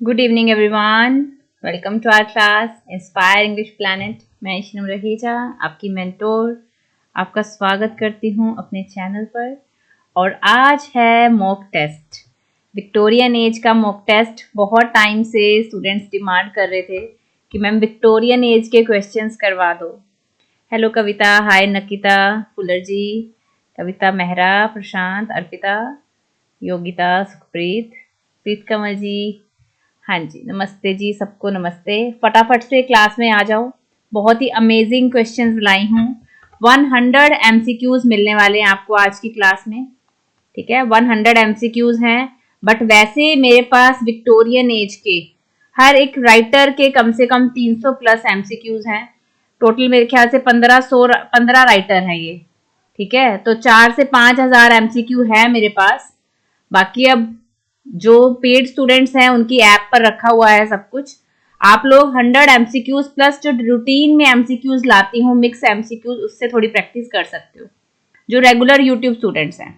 Good evening everyone, welcome to our class inspire English planet. मैं इशनम रहेजा, आपकी mentor, आपका स्वागत करती हूँ अपने चैनल पर। और आज है मॉक टेस्ट, विक्टोरियन एज का मॉक टेस्ट। बहुत टाइम से स्टूडेंट्स डिमांड कर रहे थे कि मैम विक्टोरियन एज के क्वेश्चंस करवा दो। हेलो कविता, हाय नकिता, फुलर जी, कविता मेहरा, प्रशांत, अर्पिता, योगिता, सुखप्रीत, प्रीत कमल जी, हाँ जी, नमस्ते जी, सबको नमस्ते। फटाफट से क्लास में आ जाओ, बहुत ही अमेजिंग क्वेश्चंस लाई हूँ। 100 MCQs मिलने वाले हैं आपको आज की क्लास में, ठीक है। 100 MCQs हैं, बट वैसे मेरे पास विक्टोरियन एज के हर एक राइटर के कम से कम 300 प्लस MCQs हैं। टोटल मेरे ख्याल से 15 राइटर हैं ये, ठीक है। तो 4 से 5 हजार MCQ है मेरे पास। बाकी अब जो पेड स्टूडेंट्स हैं उनकी ऐप पर रखा हुआ है सब कुछ। आप लोग 100 MCQs प्लस जो रूटीन में MCQs लाती हूँ, मिक्स MCQs, उससे थोड़ी प्रैक्टिस कर सकते हो, जो रेगुलर यूट्यूब स्टूडेंट्स हैं।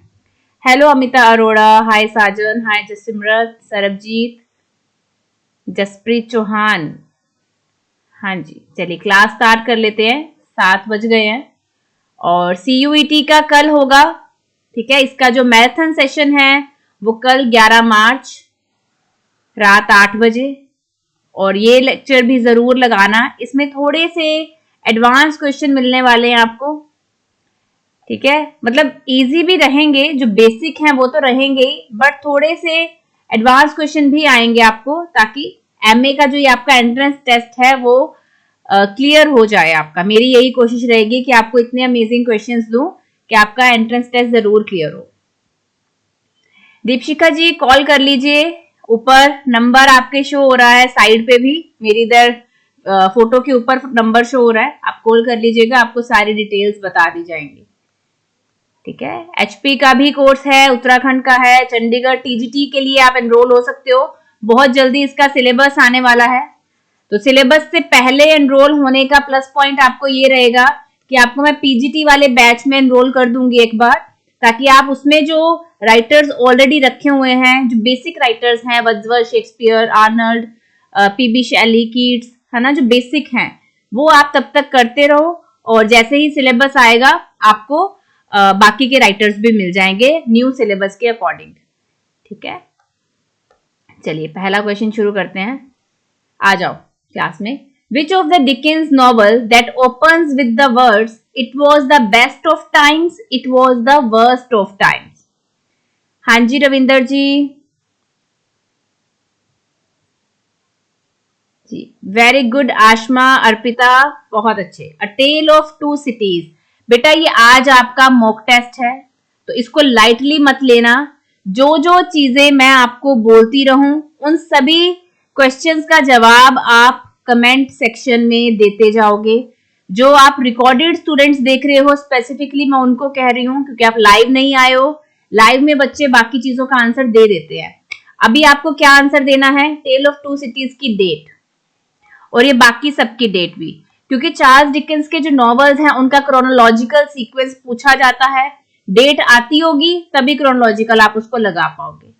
हेलो अमिता अरोड़ा, हाय साजन, हाय जसिमरत, सरबजीत, जसप्रीत चौहान। हाँ जी, चलिए क्लास स्टार्ट कर लेते हैं। 7 बज गए हैं और CUET का कल होगा, ठीक है। इसका जो मैराथन सेशन है वो कल 11 मार्च रात 8 बजे, और ये लेक्चर भी जरूर लगाना। इसमें थोड़े से एडवांस क्वेश्चन मिलने वाले हैं आपको, ठीक है। मतलब इजी भी रहेंगे, जो बेसिक हैं वो तो रहेंगे, बट थोड़े से एडवांस क्वेश्चन भी आएंगे आपको, ताकि MA का जो ये आपका एंट्रेंस टेस्ट है वो क्लियर हो जाए आपका। मेरी यही कोशिश रहेगी कि आपको इतने अमेजिंग क्वेश्चंस दूं कि आपका एंट्रेंस टेस्ट जरूर क्लियर हो। दीपशिका जी कॉल कर लीजिए, ऊपर नंबर आपके शो हो रहा है, साइड पे भी मेरी इधर फोटो के ऊपर नंबर शो हो रहा है, आप कॉल कर लीजिएगा, आपको सारी डिटेल्स बता दी जाएंगी, ठीक है। HP का भी कोर्स है, उत्तराखंड का है, चंडीगढ़ TGT के लिए आप एनरोल हो सकते हो। बहुत जल्दी इसका सिलेबस आने वाला है, तो सिलेबस से पहले एनरोल होने का प्लस पॉइंट आपको ये रहेगा कि आपको मैं PGT वाले बैच में एनरोल कर दूंगी एक बार, ताकि आप उसमें जो राइटर्स ऑलरेडी रखे हुए हैं, जो बेसिक राइटर्स हैं, वर्ड्सवर्थ, शेक्सपियर, आर्नल्ड, PB शेली, कीट्स, है ना, जो बेसिक हैं वो आप तब तक करते रहो, और जैसे ही सिलेबस आएगा आपको बाकी के राइटर्स भी मिल जाएंगे न्यू सिलेबस के अकॉर्डिंग, ठीक है। चलिए पहला क्वेश्चन शुरू करते हैं, आ जाओ क्लास में। Which of the Dickens novel that opens with the words "It was the best of times, it was the worst of times"? हाँ जी रविंदर जी, जी वेरी गुड। आशमा, अर्पिता, बहुत अच्छे। A Tale of Two Cities, बेटा ये आज आपका मॉक टेस्ट है, तो इसको लाइटली मत लेना। जो जो चीजें मैं आपको बोलती रहूं उन सभी क्वेश्चंस का जवाब आप कमेंट सेक्शन में देते जाओगे। जो आप रिकॉर्डेड स्टूडेंट्स देख रहे हो, स्पेसिफिकली मैं उनको कह रही हूँ, क्योंकि आप लाइव नहीं आए हो। लाइव में बच्चे बाकी चीजों का आंसर दे देते हैं। अभी आपको क्या आंसर देना है? टेल ऑफ टू सिटीज की डेट, और ये बाकी सबकी डेट भी, क्योंकि चार्ल्स डिकेंस के जो नॉवेल्स हैं उनका क्रोनोलॉजिकल सीक्वेंस पूछा जाता है। डेट आती होगी तभी क्रोनोलॉजिकल आप उसको लगा पाओगे,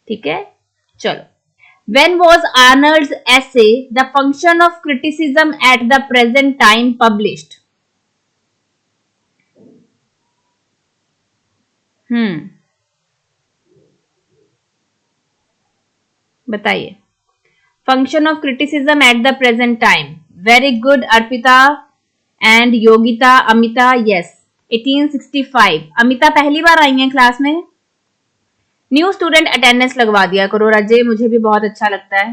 ठीक है। चलो, when was Arnold's essay The Function of Criticism at the Present Time published? बताइए। Function of criticism at the present time, very good Arpita and Yogita, Amita, yes 1865। Amita पहली बार आई हैं क्लास में। न्यू स्टूडेंट अटेंडेंस लगवा दिया करो राजे, मुझे भी बहुत अच्छा लगता है।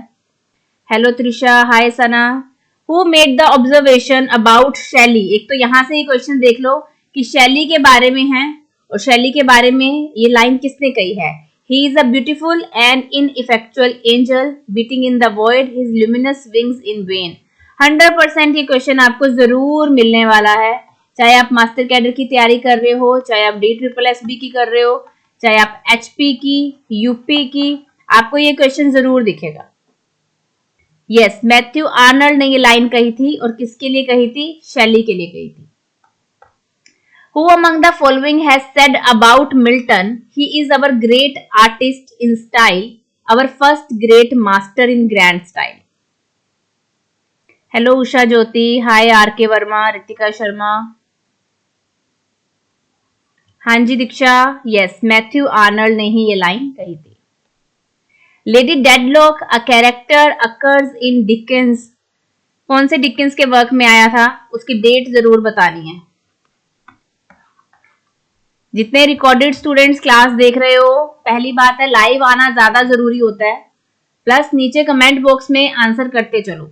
Hello Trisha, hi Sana. Who made the observation about शैली? एक तो यहां से ही क्वेश्चन देख लो कि शैली के बारे में है, और शैली के बारे में ये लाइन किसने कही है? He is a beautiful and ineffectual angel beating in the void his luminous wings in vain। 100% ये क्वेश्चन आपको जरूर मिलने वाला है, चाहे आप मास्टर कैडर की तैयारी कर रहे हो, चाहे आप DSSB की कर रहे हो, चाहे आप HP की, UP की, आपको ये क्वेश्चन जरूर दिखेगा। यस, मैथ्यू आर्नल्ड ने ये लाइन कही थी, और किसके लिए कही थी? शैली के लिए कही थी। Who among the following has said about Milton, he is our great artist in style, our first great master in grand style. Hello Usha Jyoti, hi R K Verma, Ritika Sharma, हाँ जी दीक्षा, यस मैथ्यू आर्नल्ड ने ही ये लाइन कही थी. Lady Dedlock a character occurs in Dickens, कौन से Dickens के वर्क में आया था, उसकी डेट जरूर बतानी है. जितने रिकॉर्डेड स्टूडेंट्स क्लास देख रहे हो, पहली बात है लाइव आना ज्यादा जरूरी होता है, प्लस नीचे कमेंट बॉक्स में आंसर करते चलो.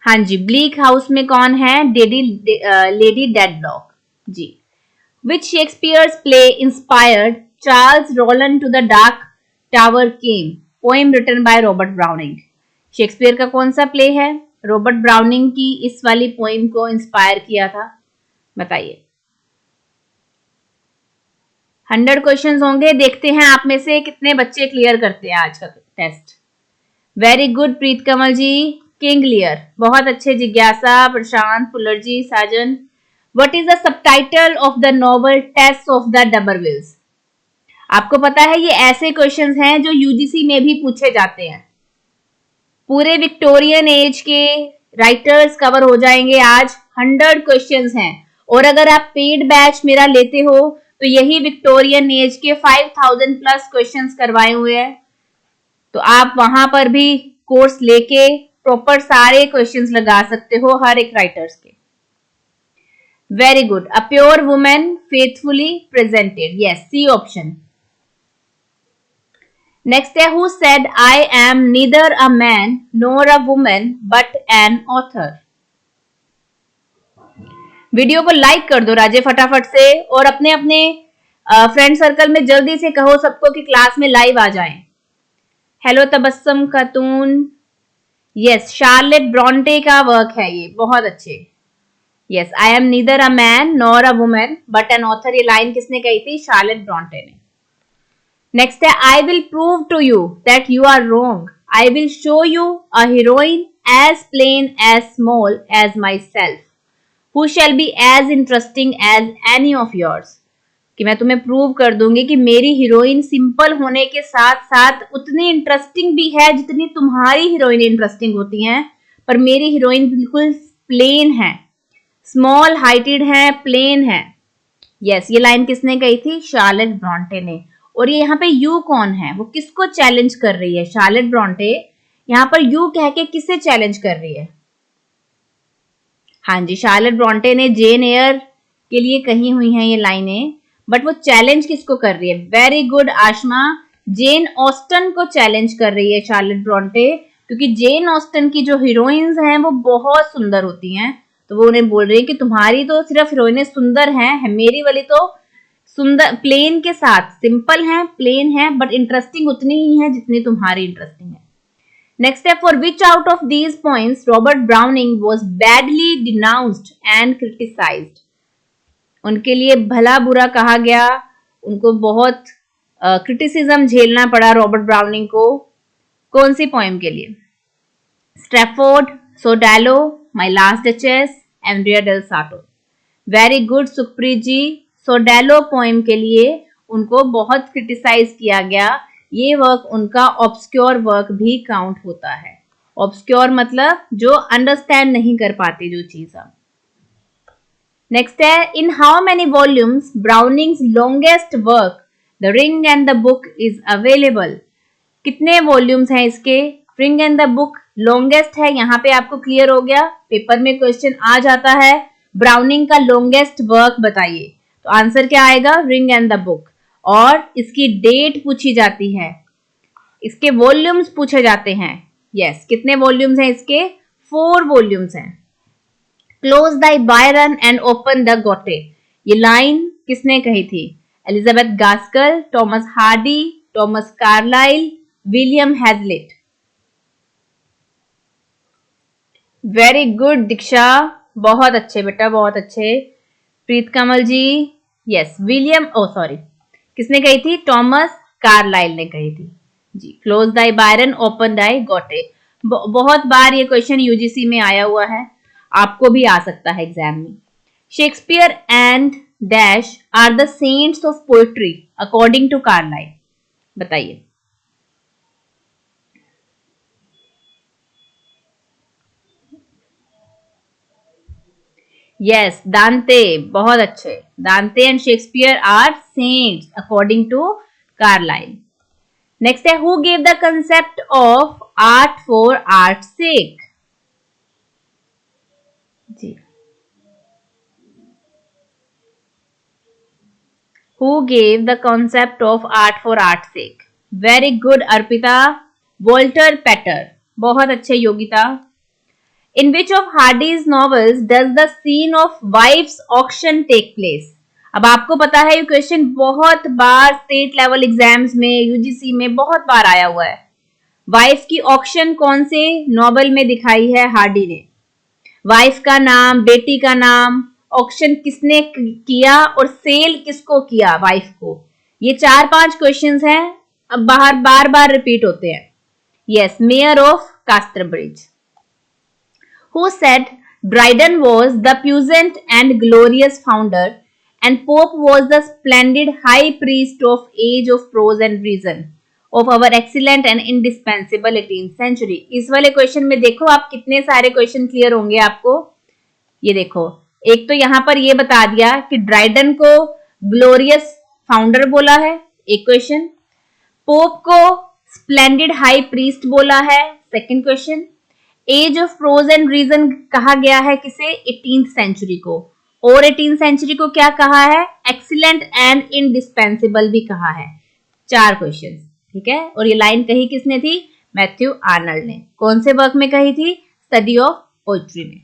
हाँ जी, ब्लीक हाउस में कौन है, Lady Dedlock ji. Which Shakespeare's play inspired Charles Roland to the dark tower came, poem written by Robert Browning. Shakespeare का कौन सा प्ले है रॉबर्ट ब्राउनिंग की इस वाली पोएम को इंस्पायर किया था, बताइए. 100 क्वेश्चंस होंगे, देखते हैं आप में से कितने बच्चे क्लियर करते हैं आज का test. Very good Preet Kamal ji, King Lear, बहुत अच्छे. जिज्ञासा, प्रशांत, फुलर ji, Sajan. What is the subtitle of the novel Tess of the d'Urbervilles. आपको पता है ये ऐसे क्वेश्चंस हैं जो यूजीसी में भी पूछे जाते हैं. पूरे विक्टोरियन एज के राइटर्स कवर हो जाएंगे आज. 100 क्वेश्चंस हैं, और अगर आप पेड बैच मेरा लेते हो तो यही विक्टोरियन एज के 5000 प्लस क्वेश्चंस करवाए हुए हैं. तो आप वहां पर भी कोर्स लेके प्रॉपर सारे क्वेश्चंस लगा सकते हो हर एक राइटर्स के. Very good. A pure woman faithfully presented, yes C option. Next है who said I am neither a man nor a woman but an author. Video को लाइक कर दो राजे फटाफट से, और अपने अपने फ्रेंड सर्कल में जल्दी से कहो सबको कि क्लास में लाइव आ जाएं. Hello Tabassum Khatun, yes Charlotte Bronte का वर्क है ये, बहुत अच्छे. Yes I am neither a man nor a woman but an author, ये लाइन किसने कही थी, शार्लेट ब्रॉन्टे ने. नेक्स्ट है I will prove to you that you are wrong, I will show you a heroine as plain as small as myself who shall be as interesting as any of yours. कि मैं तुम्हें prove कर दूंगी कि मेरी heroine simple होने के साथ साथ उतनी इंटरेस्टिंग भी है जितनी तुम्हारी हीरोइन इंटरेस्टिंग होती हैं, पर मेरी हीरोइन बिल्कुल प्लेन है, स्मॉल हाइटेड है, प्लेन है. यस ये लाइन किसने कही थी, शार्लेट ब्रॉन्टे ने. और ये यहाँ पे यू कौन है, वो किसको चैलेंज कर रही है, शार्लेट ब्रॉन्टे यहाँ पर यू कह के किसे चैलेंज कर रही है. हाँ जी, शार्लेट ब्रॉन्टे ने जेन एयर के लिए कही हुई हैं ये लाइनें, बट वो चैलेंज किसको कर रही है. Very good Ashma, Jane Austen को चैलेंज कर रही है शार्लेट ब्रॉन्टे, क्योंकि जेन ऑस्टन की जो हीरोइंस हैं वो बहुत सुंदर होती हैं. तो वो उन्हें बोल रही है कि तुम्हारी तो सिर्फ हीरोइनें सुंदर हैं, मेरी वाली तो सुंदर प्लेन के साथ सिंपल हैं, प्लेन है, बट इंटरेस्टिंग उतनी ही है जितनी तुम्हारी इंटरेस्टिंग है. Next step, for which out of these points Robert Browning was badly denounced and criticized. उनके लिए भला बुरा कहा गया, उनको बहुत क्रिटिसिज्म झेलना पड़ा रॉबर्ट ब्राउनिंग को. कौन सी पोएम के लिए, Strafford, Sordello, My last Duchess, Andrea del Sarto. Very good Sukhpreet ji, Sordello poem के लिए उनको बहुत क्रिटिसाइज किया गया. ये वर्क उनका ऑब्सक्योर वर्क भी काउंट होता है. ऑब्सक्योर मतलब जो अंडरस्टैंड नहीं कर पाते जो चीज. नेक्स्ट है in how many volumes Browning's longest work the Ring and the Book is available. कितने वॉल्यूम्स हैं इसके, Ring and the Book longest है. यहाँ पे आपको क्लियर हो गया, पेपर में क्वेश्चन आ जाता है ब्राउनिंग का लॉन्गेस्ट वर्क बताइए, तो आंसर क्या आएगा, रिंग एंड द बुक. और इसकी डेट पूछी जाती है, इसके वॉल्यूम्स पूछे जाते हैं. यस कितने वॉल्यूम्स हैं इसके, 4 वॉल्यूम्स हैं. Close the Byron and open the Goethe, ये लाइन किसने कही थी, Elizabeth Gaskell, Thomas Hardy, Thomas Carlyle, William Hazlitt. Very good Diksha, बहुत अच्छे बेटा, बहुत अच्छे. Preet Kamal ji, yes William, oh sorry किसने कही थी, थॉमस कार्लाइल ने कही थी जी. Close thy Byron open thy Goethe, बहुत बार ये क्वेश्चन यूजीसी में आया हुआ है, आपको भी आ सकता है एग्जाम में. Shakespeare and dash are the saints of poetry according to Carlyle, बताइए. यस, दांते, बहुत अच्छे। Dante and Shakespeare are saints according to Carlyle. Next है, who gave the concept of art for art sake? जी, who gave the concept of art for art's sake? Very good, Arpita. Walter Pater, बहुत अच्छे Yogita. In which of Hardy's novels does the scene of wife's auction take place? अब आपको पता है ये question बहुत बार state level exams में, यूजीसी में बहुत बार आया हुआ है। वाइफ की ऑक्शन कौन से नॉवल में दिखाई है हार्डी ने? वाइफ का नाम, बेटी का नाम, ऑक्शन किसने किया और सेल किसको किया वाइफ को? ये 4-5 क्वेश्चंस हैं, अब बार बार रिपीट होते हैं। Yes, mayor of कास्टरब्रिज। Who said Dryden was the puissant and glorious founder and Pope was the splendid high priest of age of prose and reason of our excellent and indispensable 18th century? इस वाले question में देखो आप कितने सारे question clear होंगे आपको। ये देखो, एक तो यहां पर ये बता दिया कि ड्राइडन को ग्लोरियस फाउंडर बोला है, एक क्वेश्चन। पोप को स्प्लेंडेड हाई प्रीस्ट बोला है, second question. Age of prose and reason कहा गया है किसे? 18th सेंचुरी को। और 18th सेंचुरी को क्या कहा है? एक्सीलेंट एंड इनडिस्पेंसिबल भी कहा है। 4 क्वेश्चन, ठीक है। और ये लाइन कही किसने थी? मैथ्यू आर्नल्ड ने। कौन से वर्क में कही थी? स्टडी ऑफ पोइट्री में।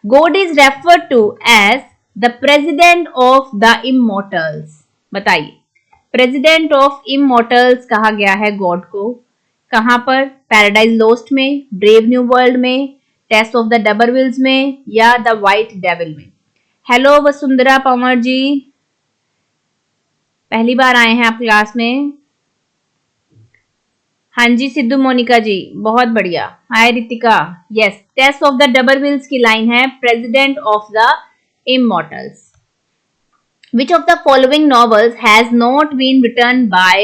God is referred to as the president of the immortals. बताइए, प्रेसिडेंट ऑफ इमोर्टल्स कहा गया है गॉड को। कहां पर? पैराडाइज लोस्ट में, ब्रेव न्यू वर्ल्ड में, टेस्ट ऑफ द डबरविल्स में, या द व्हाइट डेविल में? हेलो वसुंधरा पंवर जी, पहली बार आए हैं आप क्लास में। हाँ जी, सिद्धू मोनिका जी, बहुत बढ़िया। Hi Ritika. Yes, Tess of the d'Urbervilles की लाइन है president of the immortals. Which of the following novels has not been written by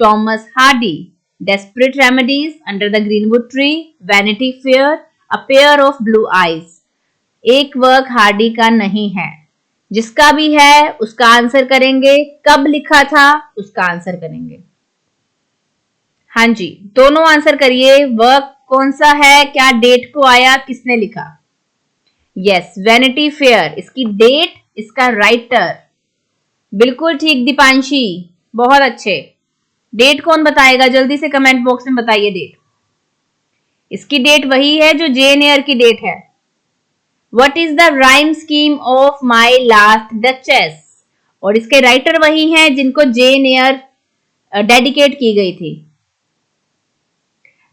Thomas Hardy? Desperate Remedies, Under the Greenwood Tree, Vanity Fair, A Pair of Blue Eyes। एक work Hardy का नहीं है। जिसका भी है उसका answer करेंगे, कब लिखा था उसका आंसर करेंगे। हाँ जी, दोनों आंसर करिए। वर्क कौन सा है, क्या डेट को आया, किसने लिखा? Yes, vanity fair. इसकी डेट, इसका राइटर। बिल्कुल ठीक दीपांशी, बहुत अच्छे। डेट कौन बताएगा? जल्दी से कमेंट बॉक्स में बताइए डेट। इसकी डेट वही है जो जेन एयर की डेट है। What is the rhyme scheme of my Last duchess? और इसके राइटर वही हैं जिनको जेन एयर डेडिकेट की गई थी।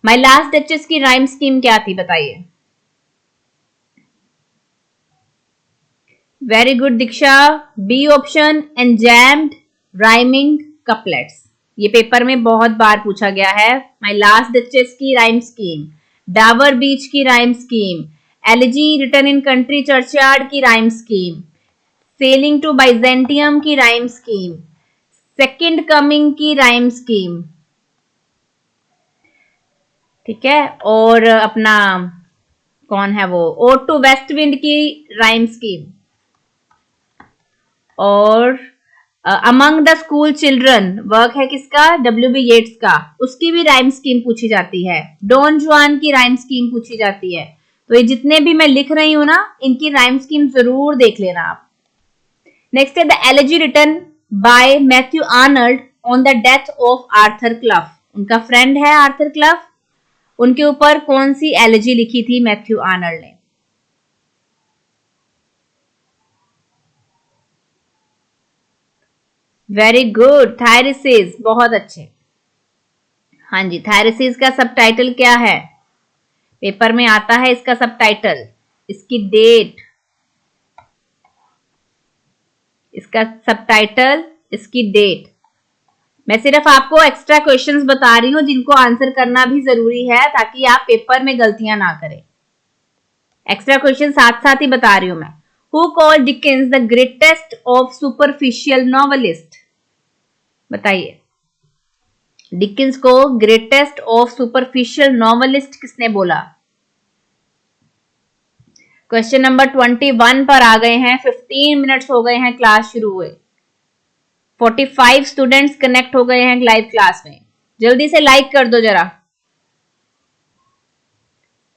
माय लास्ट डचेस की राइम स्कीम क्या थी बताइए। Very good Diksha, B option, enjambed rhyming couplets. ये पेपर में बहुत बार पूछा गया है। माय लास्ट डचेस की राइम स्कीम, डावर बीच की rhyme scheme, Elegy Written in country Churchyard की rhyme scheme, Sailing to Byzantium की राइम स्कीम, सेकंड कमिंग की राइम स्कीम, ठीक है। और अपना कौन है वो, ओड टू वेस्ट विंड की राइम स्कीम, और among the school children work है किसका? W.B. येट्स का, उसकी भी राइम स्कीम पूछी जाती है। डॉन जुआन की राइम स्कीम पूछी जाती है। तो ये जितने भी मैं लिख रही हूं ना, इनकी राइम स्कीम जरूर देख लेना आप। नेक्स्ट है the elegy written by Matthew Arnold on the death of Arthur Clough. उनका फ्रेंड है आर्थर क्लफ, उनके ऊपर कौन सी एलिजी लिखी थी मैथ्यू आर्नल्ड ने? वेरी गुड, थायरिसिस, बहुत अच्छे। हाँ जी, थायरिसिस का सबटाइटल क्या है? पेपर में आता है इसका सबटाइटल, इसकी डेट, इसका सबटाइटल, इसकी डेट। मैं सिर्फ आपको एक्स्ट्रा क्वेश्चंस बता रही हूं जिनको आंसर करना भी जरूरी है ताकि आप पेपर में गलतियां ना करें। एक्स्ट्रा क्वेश्चन साथ साथ ही बता रही हूं मैं। Who called Dickens the greatest of superficial novelist? बताइए, डिकिंस को ग्रेटेस्ट ऑफ सुपरफिशियल नॉवलिस्ट किसने बोला? क्वेश्चन नंबर 21 पर आ गए हैं। 15 मिनट्स हो गए हैं क्लास शुरू हुए। 45 स्टूडेंट्स कनेक्ट हो गए हैं लाइव क्लास में। जल्दी से लाइक कर दो जरा।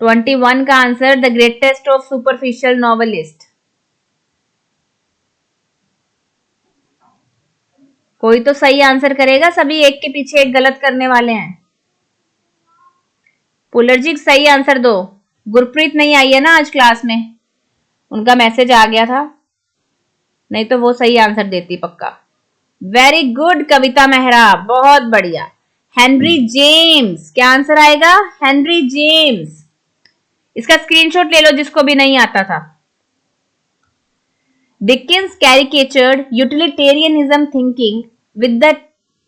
21 का answer the greatest of superficial novelist. कोई तो सही आंसर करेगा, सभी एक के पीछे एक गलत करने वाले हैं। पुलरजी सही आंसर दो। गुरप्रीत नहीं आई है ना आज क्लास में, उनका मैसेज आ गया था, नहीं तो वो सही आंसर देती पक्का। वेरी गुड कविता मेहरा, बहुत बढ़िया। हेनरी जेम्स, क्या आंसर आएगा? Henry James. इसका स्क्रीनशॉट ले लो जिसको भी नहीं आता था। Dickens caricatured utilitarianism thinking with the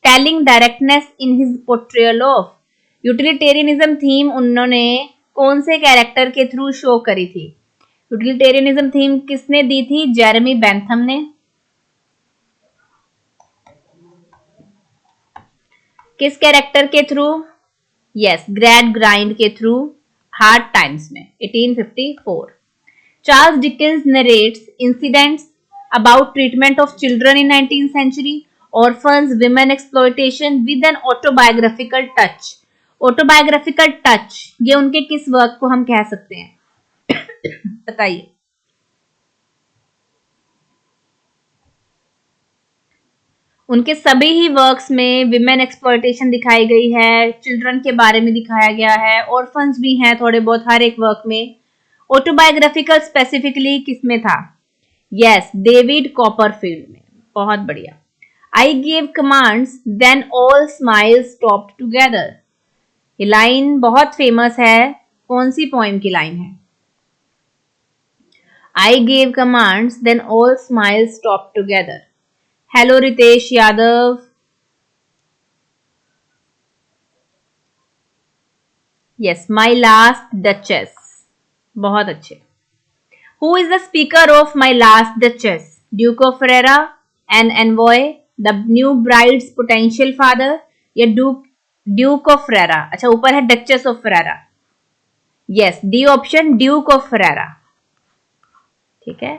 telling directness in his portrayal of utilitarianism theme उन्होंने कौन से कैरेक्टर के थ्रू शो करी थी? यूटिलिटेरियनिज्म थीम किसने दी थी? जेरेमी बेंथम ने। किस कैरेक्टर के थ्रू? यस, ग्रैड ग्राइंड के थ्रू, हार्ड टाइम्स में 1854। Charles Dickens narrates incidents about treatment of children in 19th century, orphans, women exploitation with an autobiographical touch. Autobiographical touch, ये उनके किस वर्क को हम कह सकते हैं? बताइए। उनके सभी ही वर्क्स में विमेन एक्सप्लॉयटेशन दिखाई गई है, चिल्ड्रन के बारे में दिखाया गया है, ऑर्फन्स भी हैं थोड़े बहुत हर एक वर्क में। ऑटोबायोग्राफिकल स्पेसिफिकली किसमें था? यस, डेविड कॉपरफील्ड में। बहुत बढ़िया। I gave commands then all smiles stopped together, ये लाइन बहुत फेमस है, कौन सी पोएम की लाइन है? I gave commands then all smiles stopped together. Hello Ritesh Yadav. Yes, My last Duchess, बहुत अच्छे। Who is the speaker of My Last Duchess? Duke of Ferrara, an envoy, the new bride's potential father, या Duke of Ferrara? अच्छा, ऊपर है Duchess of Ferrara। Yes, D option, Duke of Ferrara। ठीक है,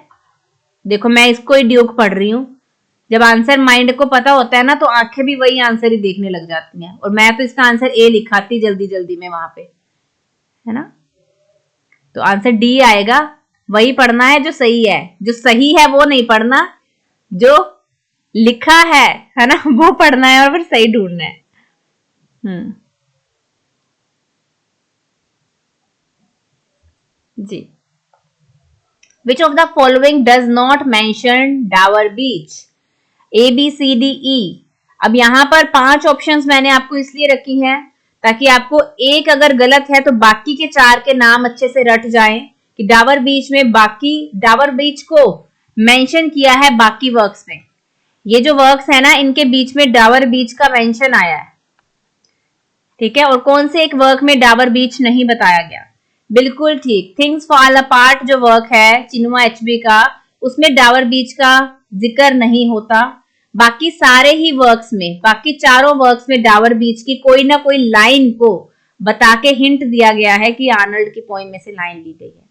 देखो मैं इसको ही ड्यूक पढ़ रही हूं। जब आंसर माइंड को पता होता है ना तो आंखें भी वही आंसर ही देखने लग जाती हैं, और मैं तो इसका आंसर ए लिखाती जल्दी जल्दी में वहां पे, है ना? तो आंसर डी आएगा। वही पढ़ना है जो सही है, जो सही है वो नहीं पढ़ना, जो लिखा है ना, वो पढ़ना है और फिर सही ढूंढना है। जी। Which of the following does not mention Dover Beach? A, B, C, D, E। अब यहां पर 5 ऑप्शंस मैंने आपको इसलिए रखी हैं ताकि आपको एक अगर गलत है तो बाकी के 4 के नाम अच्छे से रट जाएं कि डावर बीच में, बाकी डावर बीच को मेंशन किया है बाकी वर्क्स में। ये जो वर्क्स है ना, इनके बीच में डावर बीच का मेंशन आया है, ठीक है? और कौन से एक वर्क में डावर बीच नहीं बताया गया? बिल्कुल ठीक, थिंग्स फॉल अपार्ट जो वर्क है चिनुआ एचबी का, उसमें डावर बीच का जिक्र नहीं होता। बाकी सारे ही वर्क्स में, बाकी चारों वर्क्स में डावर बीच की कोई ना कोई लाइन को बता के हिंट दिया गया है कि आर्नल्ड की पोइम में से लाइन ली गई है।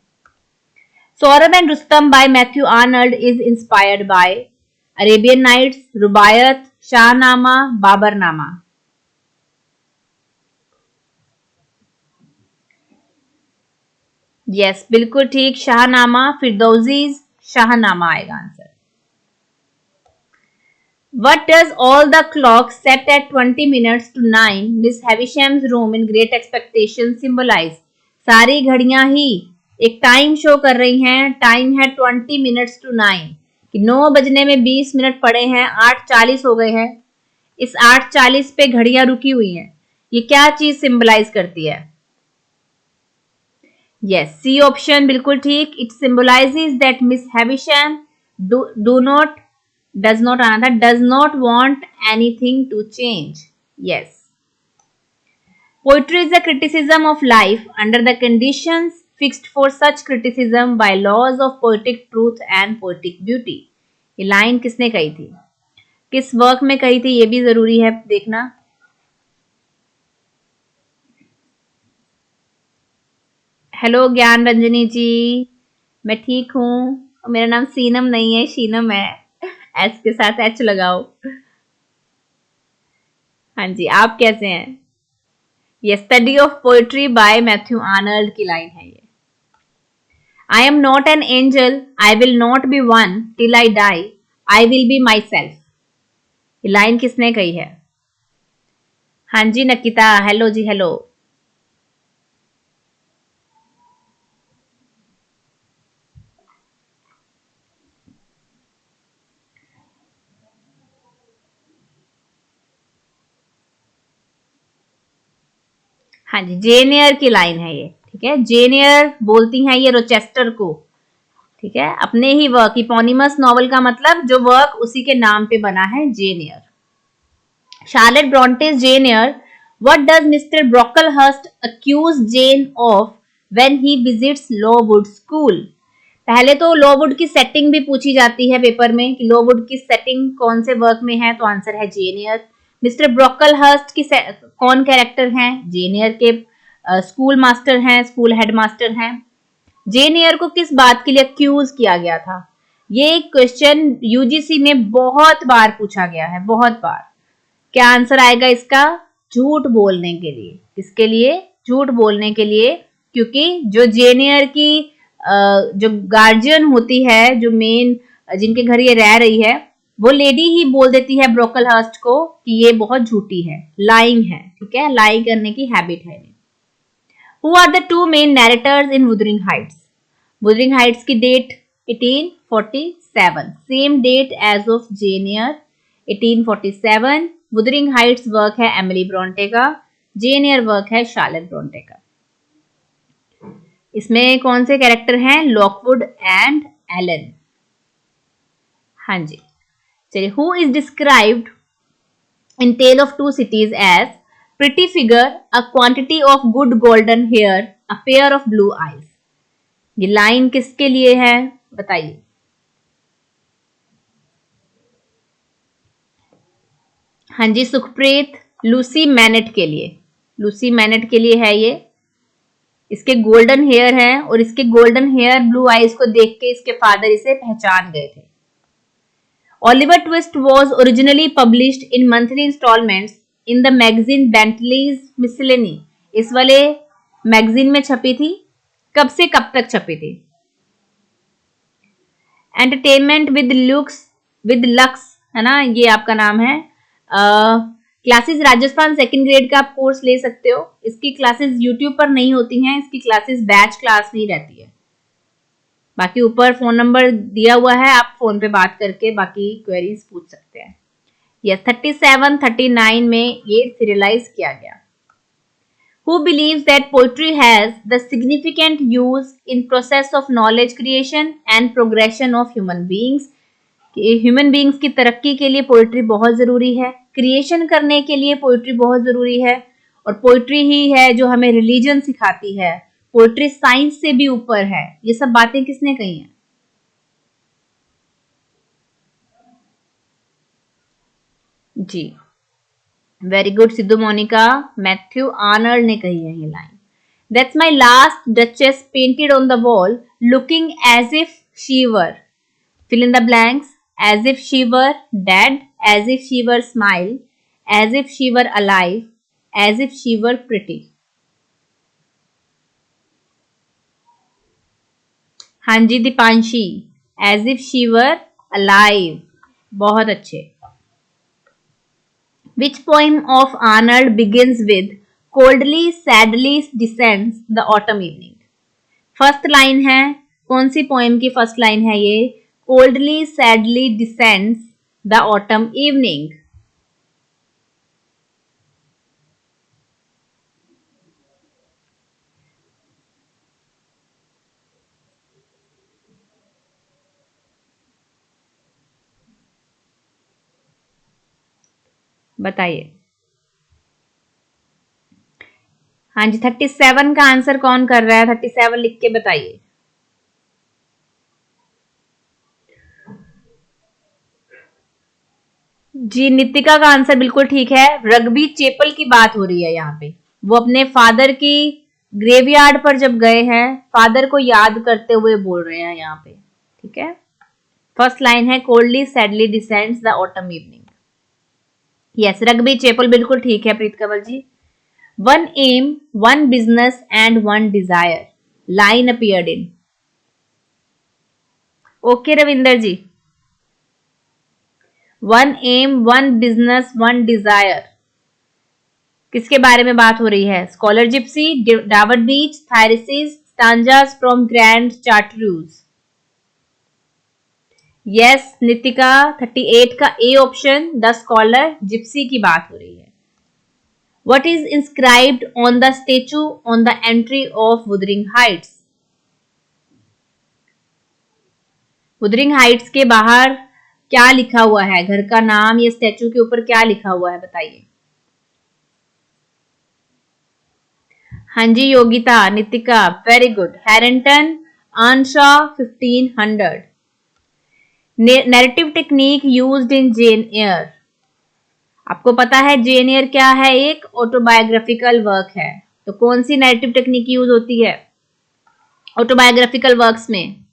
Sohrab and Rustum by Matthew Arnold is inspired by Arabian Nights, Rubaiyat, Shahnama, Baburnama. Yes, बिल्कुल ठीक, शाहनामा। फिरदौजीज शाहनामा आएगा answer. What does all the clocks set at 20 minutes to 9 Miss Havisham's room in Great Expectations symbolize? सारी घड़ियां ही एक time show कर रही हैं। Time है 20 minutes to 9, कि 9 बजने में 20 मिनट पड़े हैं, 8:40 हो गए हैं। इस 8:40 पे घड़ियां रुकी हुई हैं, ये क्या चीज सिंबलाइज करती है? यस, सी ऑप्शन बिल्कुल ठीक। It symbolises that Miss Havisham does not आना था, does not want anything to change. Yes. Poetry is a criticism of life under the conditions fixed for such criticism by laws of poetic truth and poetic beauty. ये line किसने कही थी, किस work में कही थी, ये भी जरूरी है देखना। हेलो ज्ञान रंजनी जी, मैं ठीक हूँ। मेरा नाम सीनम नहीं है, शीनम है। एस के साथ एच लगाओ। हाँ जी, आप कैसे हैं? ये study of poetry by Matthew Arnold की लाइन है ये। I am not an angel, I will not be one till I die, I will be myself. ये लाइन किसने कही है? हाँ जी नकिता, हेलो जी, हेलो। हाँ जी, जेन एयर की लाइन है ये, ठीक है। जेन एयर बोलती हैं ये रोचेस्टर को, ठीक है, अपने ही वर्क, इपोनिमस नॉवल का मतलब जो वर्क उसी के नाम पे बना है, Jane air. Charlotte Bronte's Jane Eyre. What does Mr. Brocklehurst accuse Jane of when he visits Lowood School? पहले तो लॉवुड की सेटिंग भी पूछी जाती है पेपर में कि लॉवुड की सेटिंग कौन से वर्क में है, तो आंसर है जेन एयर। मिस्टर ब्रोकलहर्स्ट की कौन कैरेक्टर हैं? जेन एयर के स्कूल मास्टर हैं, स्कूल हेड मास्टर हैं। जेन एयर को किस बात के लिए अक्यूज किया गया था? ये क्वेश्चन यूजीसी में बहुत बार पूछा गया है, बहुत बार। क्या आंसर आएगा इसका? झूठ बोलने के लिए। किसके लिए? झूठ बोलने के लिए, क्योंकि जो जेन एयर की जो गार्जियन होती है, जो मेन जिनके घर ये रह रही है, वो लेडी ही बोल देती है ब्रोकलहर्स्ट को कि ये बहुत झूठी है, लाइंग है, ठीक है, लाई करने की हैबिट है। Who are the two main narrators in Wuthering Heights? Wuthering Heights की date 1847, same date as of Jane Eyre, 1847। Wuthering Heights work है एमिली ब्रॉन्टे का, जेन एयर वर्क है शार्लेट ब्रॉन्टे का। इसमें कौन से कैरेक्टर हैं? Lockwood and Ellen. हाँ जी, चलिए। Who is described in Tale of Two Cities as pretty figure, a quantity of good golden hair, a pair of blue eyes. ये लाइन किसके लिए है बताइए? हाँ जी, सुखप्रीत, लूसी मैनेट के लिए, लूसी मैनेट के लिए है ये। इसके गोल्डन हेयर हैं और इसके गोल्डन हेयर ब्लू आईज को देख के इसके फादर इसे पहचान गए थे। Oliver Twist was originally published in monthly installments in the magazine Bentley's Miscellany. इस वाले मैगजीन में छपी थी। कब से कब तक छपी थी? एंटरटेनमेंट विद लक्स है ना, ये आपका नाम है। क्लासेस राजस्थान सेकंड ग्रेड का आप कोर्स ले सकते हो। इसकी क्लासेस यूट्यूब पर नहीं होती हैं, इसकी क्लासेस बैच क्लास नहीं रहती है। बाकी ऊपर फोन नंबर दिया हुआ है, आप फोन पे बात करके बाकी क्वेरीज पूछ सकते हैं। यस, 37 39 में ये सीरियलाइज किया गया। Who believes that poetry has the significant use in process of knowledge creation and progression of human beings? Human beings की तरक्की के लिए पोइट्री बहुत जरूरी है, क्रिएशन करने के लिए पोइट्री बहुत जरूरी है, और पोइट्री ही है जो हमें रिलीजन सिखाती है। पोइट्री साइंस से भी ऊपर है। ये सब बातें किसने कही हैं? जी, very good Sidhu Monika, Matthew Arnold ने कही है ये line. That's My last Duchess painted on the wall looking as if she were, fill in the blanks, as if she were dead, as if she were smile, as if she were alive, as if she were pretty. हाँ जी Deepanshi, as if she were alive, बहुत अच्छे। Which poem of Arnold begins with coldly sadly descends the autumn evening? First line है, कौन सी poem की first line है ये? Coldly sadly descends the autumn evening. बताइए। हाँ जी, 37 का आंसर कौन कर रहा है? 37 लिख के बताइए। जी, नितिका का आंसर बिल्कुल ठीक है। रग्बी चेपल की बात हो रही है यहाँ पे। वो अपने फादर की ग्रेवयार्ड पर जब गए हैं, फादर को याद करते हुए बोल रहे हैं यहाँ पे, ठीक है। फर्स्ट लाइन है coldly sadly descends the autumn evening. Yes, Rugby Chapel बिल्कुल ठीक है Preet Kanwal ji. One aim, one business and one desire line appeared in. Okay Ravinder ji. One aim, one business, one desire, किसके बारे में बात हो रही है? Scholar Gipsy, Dover Beach, Thyrsis, Stanzas from Grande Chartreuse. Yes Nitika, 38 का A option, the Scholar Gipsy की बात हो रही है। What is inscribed on the statue on the entry of Wuthering Heights? Wuthering Heights के बाहर क्या लिखा हुआ है? घर का नाम या स्टैचू के ऊपर क्या लिखा हुआ है बताइए। हाँ जी Yogita, Nitika, very good. Harrington, आंशा, 1500। Narrative technique used in Jane Eyre. आपको पता है जेन एयर क्या है? एक ऑटोबायोग्राफिकल वर्क है। तो कौन सी नैरेटिव टेक्निक यूज होती है ऑटोबायोग्राफिकल वर्क्स में?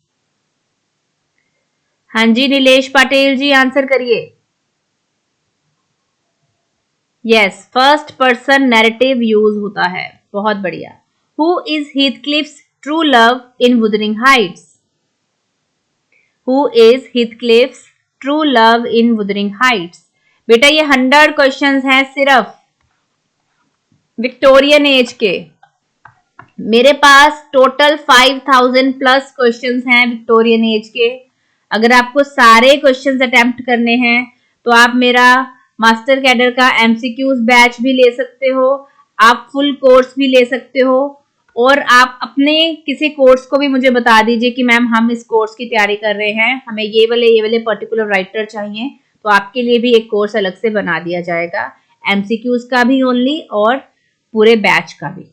हाँ जी नीलेश पाटिल जी, आंसर करिए। Yes, first person narrative use होता है। बहुत बढ़िया। Who is Heathcliff's true love in Wuthering Heights? Who is Heathcliff's true love in Wuthering Heights? बेटा ये 100 क्वेश्चंस हैं सिर्फ विक्टोरियन एज के। मेरे पास टोटल 5000 प्लस क्वेश्चंस हैं विक्टोरियन एज के। अगर आपको सारे क्वेश्चंस अटेम्प्ट करने हैं तो आप मेरा मास्टर कैडर का एमसीक्यूज बैच भी ले सकते हो, आप फुल कोर्स भी ले सकते हो, और आप अपने किसी कोर्स को भी मुझे बता दीजिए कि मैम हम इस कोर्स की तैयारी कर रहे हैं, हमें ये वाले पर्टिकुलर राइटर चाहिए, तो आपके लिए भी एक कोर्स अलग से बना दिया जाएगा, एमसीक्यूज का भी ओनली और पूरे बैच का भी,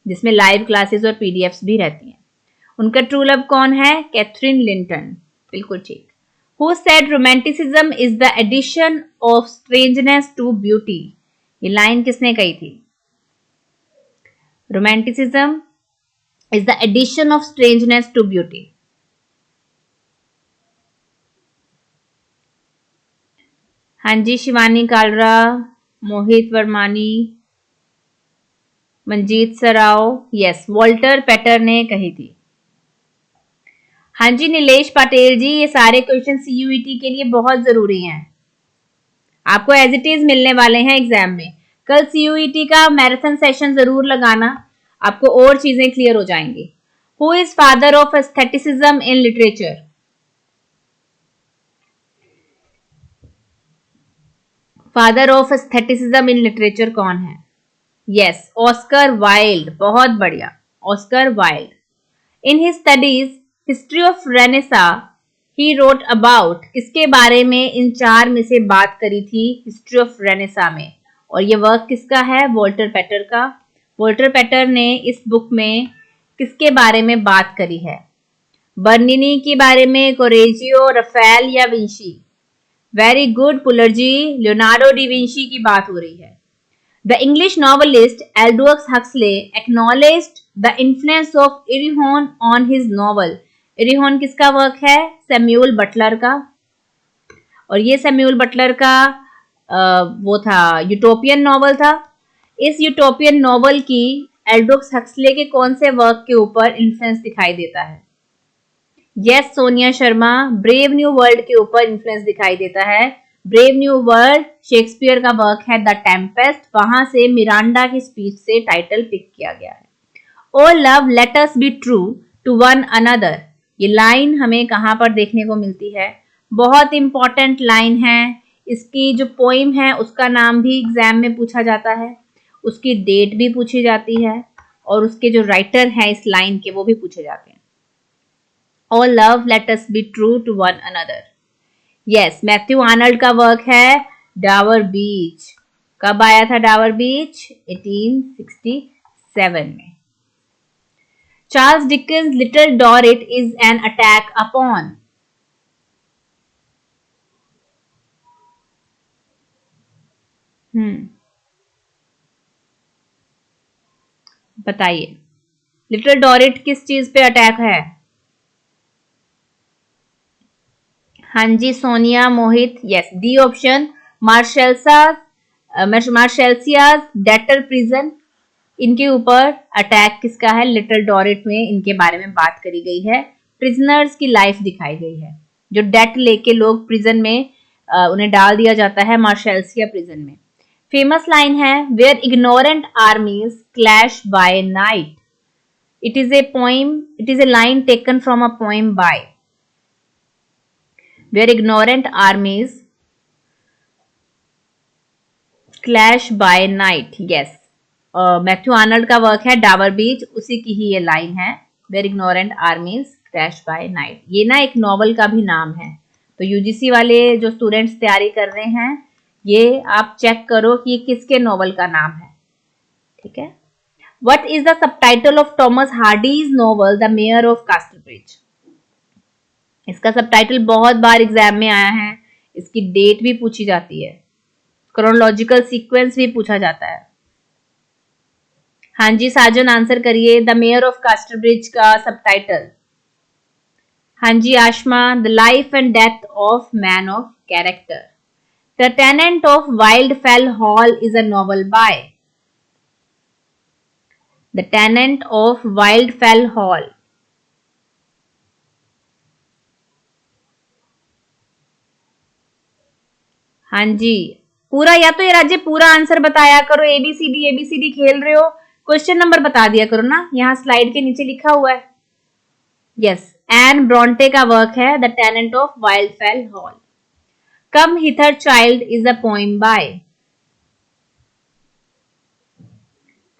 जिसमें लाइव क्लासेस और पीडीएफ्स भी रहती हैं। उनका ट्रू लव कौन है? कैथरीन लिंटन, बिल्कुल ठीक। Who said romanticism is the addition of strangeness to beauty? ये लाइन किसने कही थी? Romanticism is the addition of strangeness to beauty. हाँ जी शिवानी कालरा, मोहित वर्मानी, मंजीत सराव, यस वॉल्टर पेटर ने कही थी। हाँ जी नीलेश पाटिल जी, ये सारे क्वेश्चन सीयूईटी के लिए बहुत जरूरी हैं, आपको एज इट इज मिलने वाले हैं एग्जाम में। कल सीयूईटी का मैराथन सेशन जरूर लगाना, आपको और चीजें क्लियर हो जाएंगी। Who is father of aestheticism in literature? Father of aestheticism in literature कौन है? यस ऑस्कर वाइल्ड, बहुत बढ़िया, Oscar Wilde. In his studies history of Renaissance he wrote about, किसके बारे में इन 4 में से बात करी थी हिस्ट्री ऑफ रेनेसा में? और ये वर्क किसका है? वॉल्टर पेटर का। वॉल्टर पेटर ने इस बुक में किसके बारे में बात करी है? बर्निनी के बारे में, कोरेजियो, रफेल या विंची? वेरी गुड पुलर जी, लियोनार्डो डी विंची की बात हो रही है। The English novelist Aldous Huxley acknowledged the influence of Erewhon on his novel. Erewhon किसका वर्क है? सैम्यूअल बटलर का। और ये सैम्यूअल बटलर का वो था यूटोपियन नॉवल था। इस यूटोपियन नॉवल की एल्डोक्स हक्सले के कौन से वर्क के ऊपर इन्फ्लुएंस दिखाई देता है? Yes Sonia Sharma, brave New world के ऊपर इन्फ्लुएंस दिखाई देता है। ब्रेव न्यू वर्ल्ड शेक्सपियर का वर्क है द टेम्पेस्ट, वहां से मिरांडा की स्पीच से टाइटल पिक किया गया है। O love let us be true to one another, ये लाइन हमें कहां पर देखने को मिलती है? बहुत इंपॉर्टेंट लाइन है। इसकी जो पोइम है उसका नाम भी एग्जाम में पूछा जाता है, उसकी डेट भी पूछी जाती है, और उसके जो राइटर हैं इस लाइन के वो भी पूछे जाते हैं। O love let us be true to one another. Yes Matthew Arnold का वर्क है डावर बीच। कब आया था डावर बीच? 1867 में। Charles Dickens Little Dorrit is an attack upon. बताइए। लिटिल डॉरेट किस चीज पे अटैक है? हाँ जी Sonia, Mohit, yes D option, Marshalsea's debtor prison, इनके ऊपर अटैक किसका है? लिटिल डॉरेट में इनके बारे में बात करी गई है, प्रिजनर्स की लाइफ दिखाई गई है, जो डेट लेके लोग प्रिजन में उन्हें डाल दिया जाता है मार्शेल्सिया प्रिजन में। फेमस लाइन है, where ignorant armies clash by night. It is a poem, it is a line taken from a poem by, where ignorant armies clash by night, yes Matthew Arnold का work है Dover Beach, उसी की ही ये line है, where ignorant armies crash by night. ये ना एक नॉवल का भी नाम है, तो यूजीसी वाले जो स्टूडेंट्स तैयारी कर रहे हैं ये आप चेक करो कि ये किसके नॉवल का नाम है, ठीक है। What is the subtitle of Thomas Hardy's novel the Mayor of Casterbridge? इसका सबटाइटल बहुत बार एग्जाम में आया है, इसकी डेट भी पूछी जाती है, क्रोनोलॉजिकल सीक्वेंस भी पूछा जाता है। हाँ जी साजन आंसर करिए, द मेयर ऑफ कास्टलब्रिज का सबटाइटल। हाँ जी Aashma, the life and death of man of character. The tenant of Wildfell Hall is a novel by, the tenant of Wildfell Hall. हाँ जी पूरा, या तो ये राज्य पूरा आंसर बताया करो, एबीसीडी एबीसीडी खेल रहे हो, क्वेश्चन नंबर बता दिया करो ना, यहाँ स्लाइड के नीचे लिखा हुआ है। यस एन ब्रॉन्टे का वर्क है the tenant of Wildfell Hall. Come hither child is a poem by,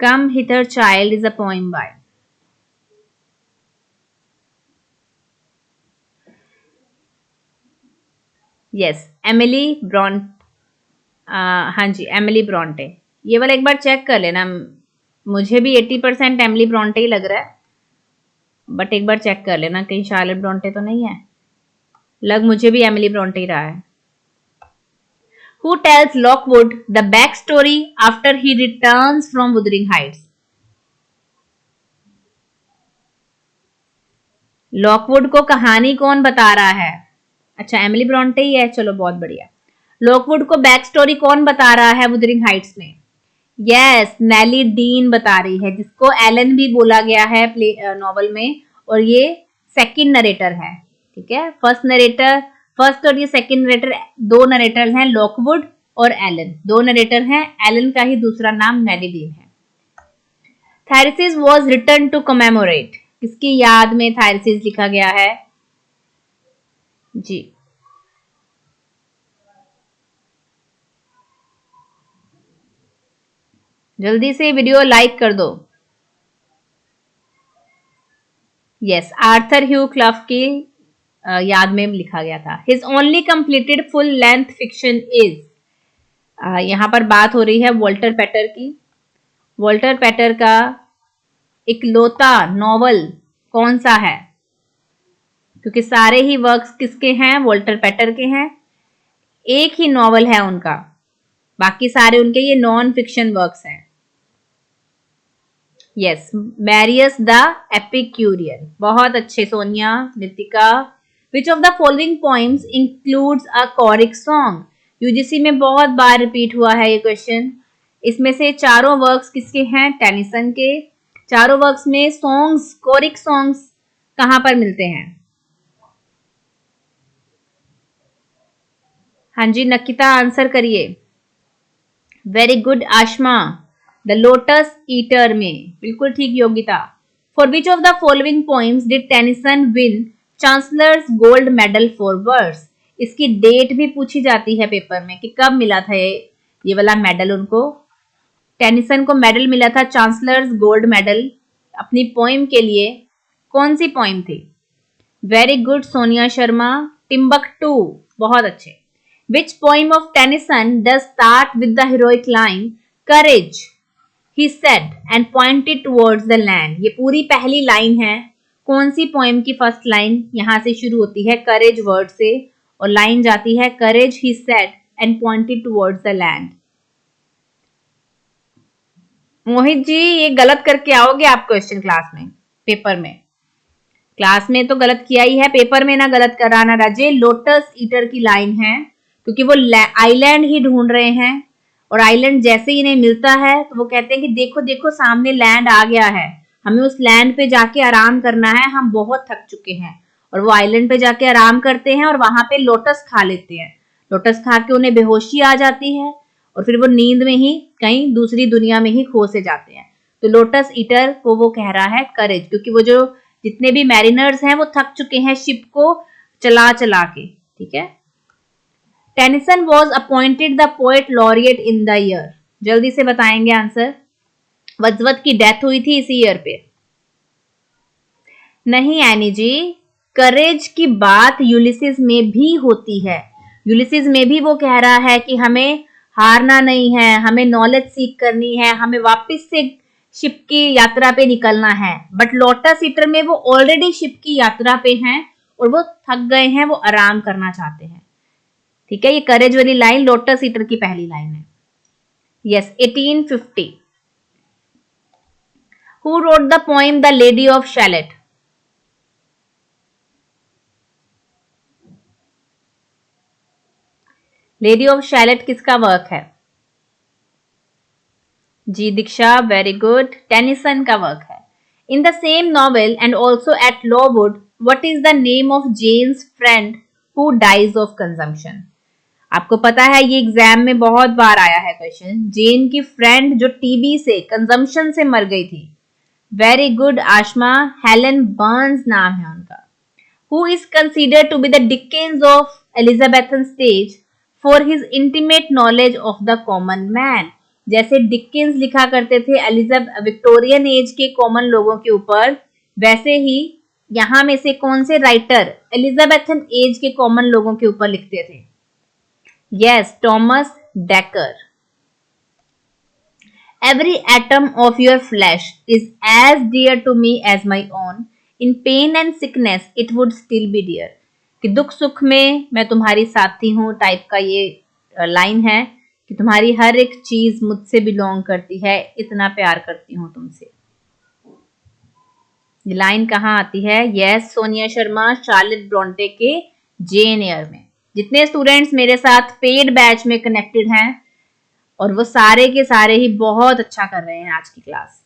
come hither child is a poem by. Yes Emily Bronte, हाँ जी एमिली ब्रॉन्टे। ये वाला एक बार चेक कर लेना, मुझे भी 80% एमिली ब्रॉन्टे ही लग रहा है, बट एक बार चेक कर लेना कहीं शार्लेट ब्रॉन्टे तो नहीं है, लग मुझे भी एमिली ब्रॉन्टे ही रहा है। Who tells Lockwood the backstory after he returns from Wuthering Heights? Lockwood को कहानी कौन बता रहा है? अच्छा एमिली ब्रॉन्टे ही है, चलो बहुत बढ़िया। लॉकवुड को बैक स्टोरी कौन बता रहा है वुथरिंग हाइट्स में? यस नेली डीन बता रही है, जिसको एलन भी बोला गया है नॉवल में, और ये सेकंड नरेटर है, ठीक है। फर्स्ट और ये सेकंड नरेटर, दो नरेटर हैं लॉकवुड और एलन, दो नरेटर हैं, एलन का ही दूसरा नाम नेली डीन है। थायरसिस वाज रिटन टू कमेमोरेट, किसकी याद में थायरसिस लिखा गया है? जी जल्दी से वीडियो लाइक कर दो। यस आर्थर ह्यू क्लफ की याद में लिखा गया था। His only completed full length fiction is, यहां पर बात हो रही है वॉल्टर पैटर की। वॉल्टर पैटर का इकलौता नॉवल कौन सा है? क्योंकि सारे ही वर्क्स किसके हैं? वॉल्टर पैटर के हैं, एक ही नॉवल है उनका, बाकी सारे उनके ये नॉन फिक्शन वर्क्स हैं। यस मैरियस द एपिक्यूरियन, बहुत अच्छे Sonia, Nitika. Which of the following poems includes a choric song? UGC में बहुत बार रिपीट हुआ है ये क्वेश्चन। इसमें से चारों वर्क्स किसके हैं? टेनिसन के। चारों वर्क्स में सॉन्ग्स, कोरिक सॉन्ग्स कहां पर मिलते हैं? हाँ जी नकिता आंसर करिए। Very good Ashma, the Lotus Eater में, बिल्कुल ठीक Yogita. For which of the following poems did Tennyson win chancellor's gold medal for verse? इसकी डेट भी पूछी जाती है पेपर में कि कब मिला था ये वाला मेडल उनको। टेनिसन को मेडल मिला था चांसलर्स गोल्ड मेडल अपनी पोइम के लिए, कौन सी पोइम थी? Very good Sonia Sharma, Timbuktu, बहुत अच्छे। Which poem of Tennyson does start with the heroic line courage he said and pointed towards the land? ये पूरी पहली लाइन है, कौन सी पोएम की फर्स्ट लाइन यहां से शुरू होती है? करेज वर्ड से, और लाइन जाती है courage he said and pointed towards the land. Mohit ji ये गलत करके आओगे आप क्वेश्चन क्लास में, पेपर में। क्लास में तो गलत किया ही है, पेपर में ना गलत कराना राजे। लोटस ईटर की लाइन है, क्योंकि वो आइलैंड ही ढूंढ रहे हैं और आइलैंड जैसे ही इन्हें मिलता है तो वो कहते हैं कि देखो देखो सामने लैंड आ गया है, हमें उस लैंड पे जाके आराम करना है, हम बहुत थक चुके हैं। और वो आइलैंड पे जाके आराम करते हैं और वहां पे लोटस खा लेते हैं। लोटस खा के उन्हें बेहोशी आ जाती है और फिर वो नींद में ही कहीं दूसरी दुनिया में ही खो से जाते हैं। तो लोटस ईटर को वो कह रहा है करेज, क्योंकि वो जो जितने भी मैरिनर्स हैं वो थक चुके हैं शिप को चला चला के। ठीक है। Tennyson was appointed the poet laureate in the year, जल्दी से बताएंगे आंसर। वर्ड्सवर्थ की डेथ हुई थी इसी ईयर पे। नहीं एनी जी, करेज की बात यूलिसिस में भी होती है। यूलिसिस में भी वो कह रहा है कि हमें हारना नहीं है, हमें नॉलेज सीख करनी है, हमें वापस से शिप की यात्रा पे निकलना है। बट लोटस ईटर में वो ऑलरेडी शिप की यात्रा पे हैं और वो थक गए हैं, वो आराम करना चाहते हैं। ठीक है, ये करेज वाली लाइन लोटस ईटर की पहली लाइन है। Yes, 1850। Who wrote the poem the lady of Shalott? Lady of Shalott किसका वर्क है? जी दीक्षा, वेरी गुड, टेनिसन का वर्क है। In the same novel and also at Lowood, what is the name of Jane's friend who dies of consumption? आपको पता है ये exam में बहुत बार आया है क्वेश्चन। जेन की फ्रेंड जो टीबी से, कंजम्पशन से मर गई थी। Very good Ashma, Helen Burns नाम है उनका। Who is considered to be the Dickens of Elizabethan stage for his intimate knowledge of the common man? जैसे डिकेंस लिखा करते थे विक्टोरियन एज के कॉमन लोगों के ऊपर, वैसे ही यहां में से कौन से राइटर एलिजाबेथन एज के कॉमन लोगों के ऊपर लिखते थे? Yes, Thomas decker. Every atom of your flesh is as dear to me as my own. In pain and sickness, it would still be dear. कि दुख सुख में मैं तुम्हारी साथी हूँ टाइप का ये लाइन है कि तुम्हारी हर एक चीज मुझसे बिलोंग करती है, इतना प्यार करती हूँ तुमसे। ये लाइन कहाँ आती है? Yes, Sonia Sharma, Charlotte Brontë के जेन एयर में। जितने स्टूडेंट्स मेरे साथ पेड बैच में कनेक्टेड हैं और वो सारे के सारे ही बहुत अच्छा कर रहे हैं आज की class.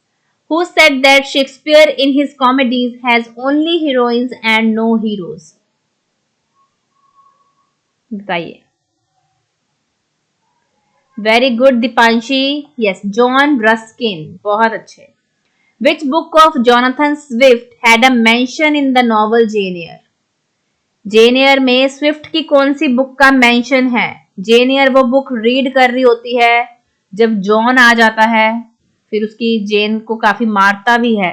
Who said that Shakespeare in his comedies has only heroines and no heroes? बताइए। Very good Deepanshi, yes, John Ruskin, बहुत अच्छे। Which book of Jonathan Swift had a mention in the novel Jane Eyre? Jane Eyre में Swift की कौन सी book का mention है? Jane Eyre वो बुक रीड कर रही होती है जब जॉन आ जाता है, फिर उसकी जेन को काफी मारता भी है।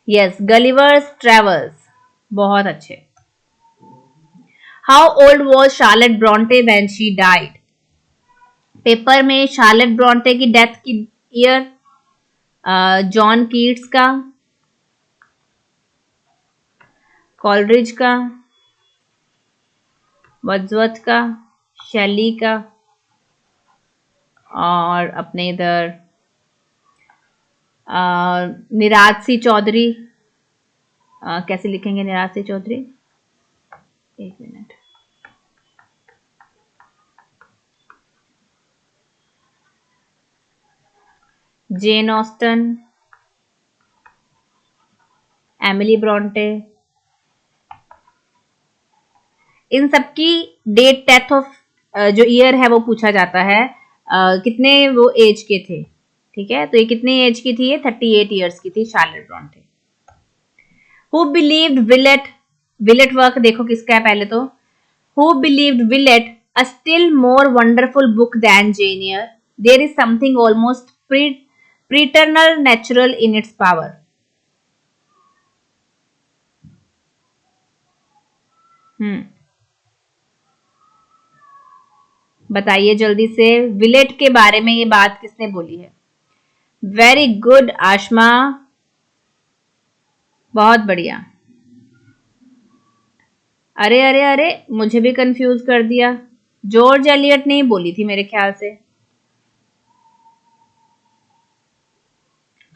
यस, गलिवर्स ट्रेवल्स, बहुत अच्छे। How old was Charlotte Brontë when she died? Paper में शार्लेट ब्रॉन्टे की डेथ की ईयर जॉन कीट्स का, कॉलरिज का, वर्ड्सवर्थ का, शैली का, और अपने इधर निराज चौधरी। कैसे लिखेंगे निराज चौधरी? एक minute. Jane Austen, Emily Bronte, इन सबकी डेट डेथ ऑफ जो ईयर है वो पूछा जाता है, कितने वो एज के थे। ठीक है, तो ये कितने एज की थी? ये 38 ईयर्स की थी Charlotte Bronte. Who believed Villette? Villette work देखो किसका है पहले तो। Who believed Villette a still more wonderful book than Jane Eyre? There is something almost preternatural in its power. बताइए जल्दी से, विलेट के बारे में ये बात किसने बोली है? वेरी गुड आशमा, बहुत बढ़िया। अरे अरे अरे, मुझे भी कंफ्यूज कर दिया। जॉर्ज एलियट ने ही बोली थी मेरे ख्याल से।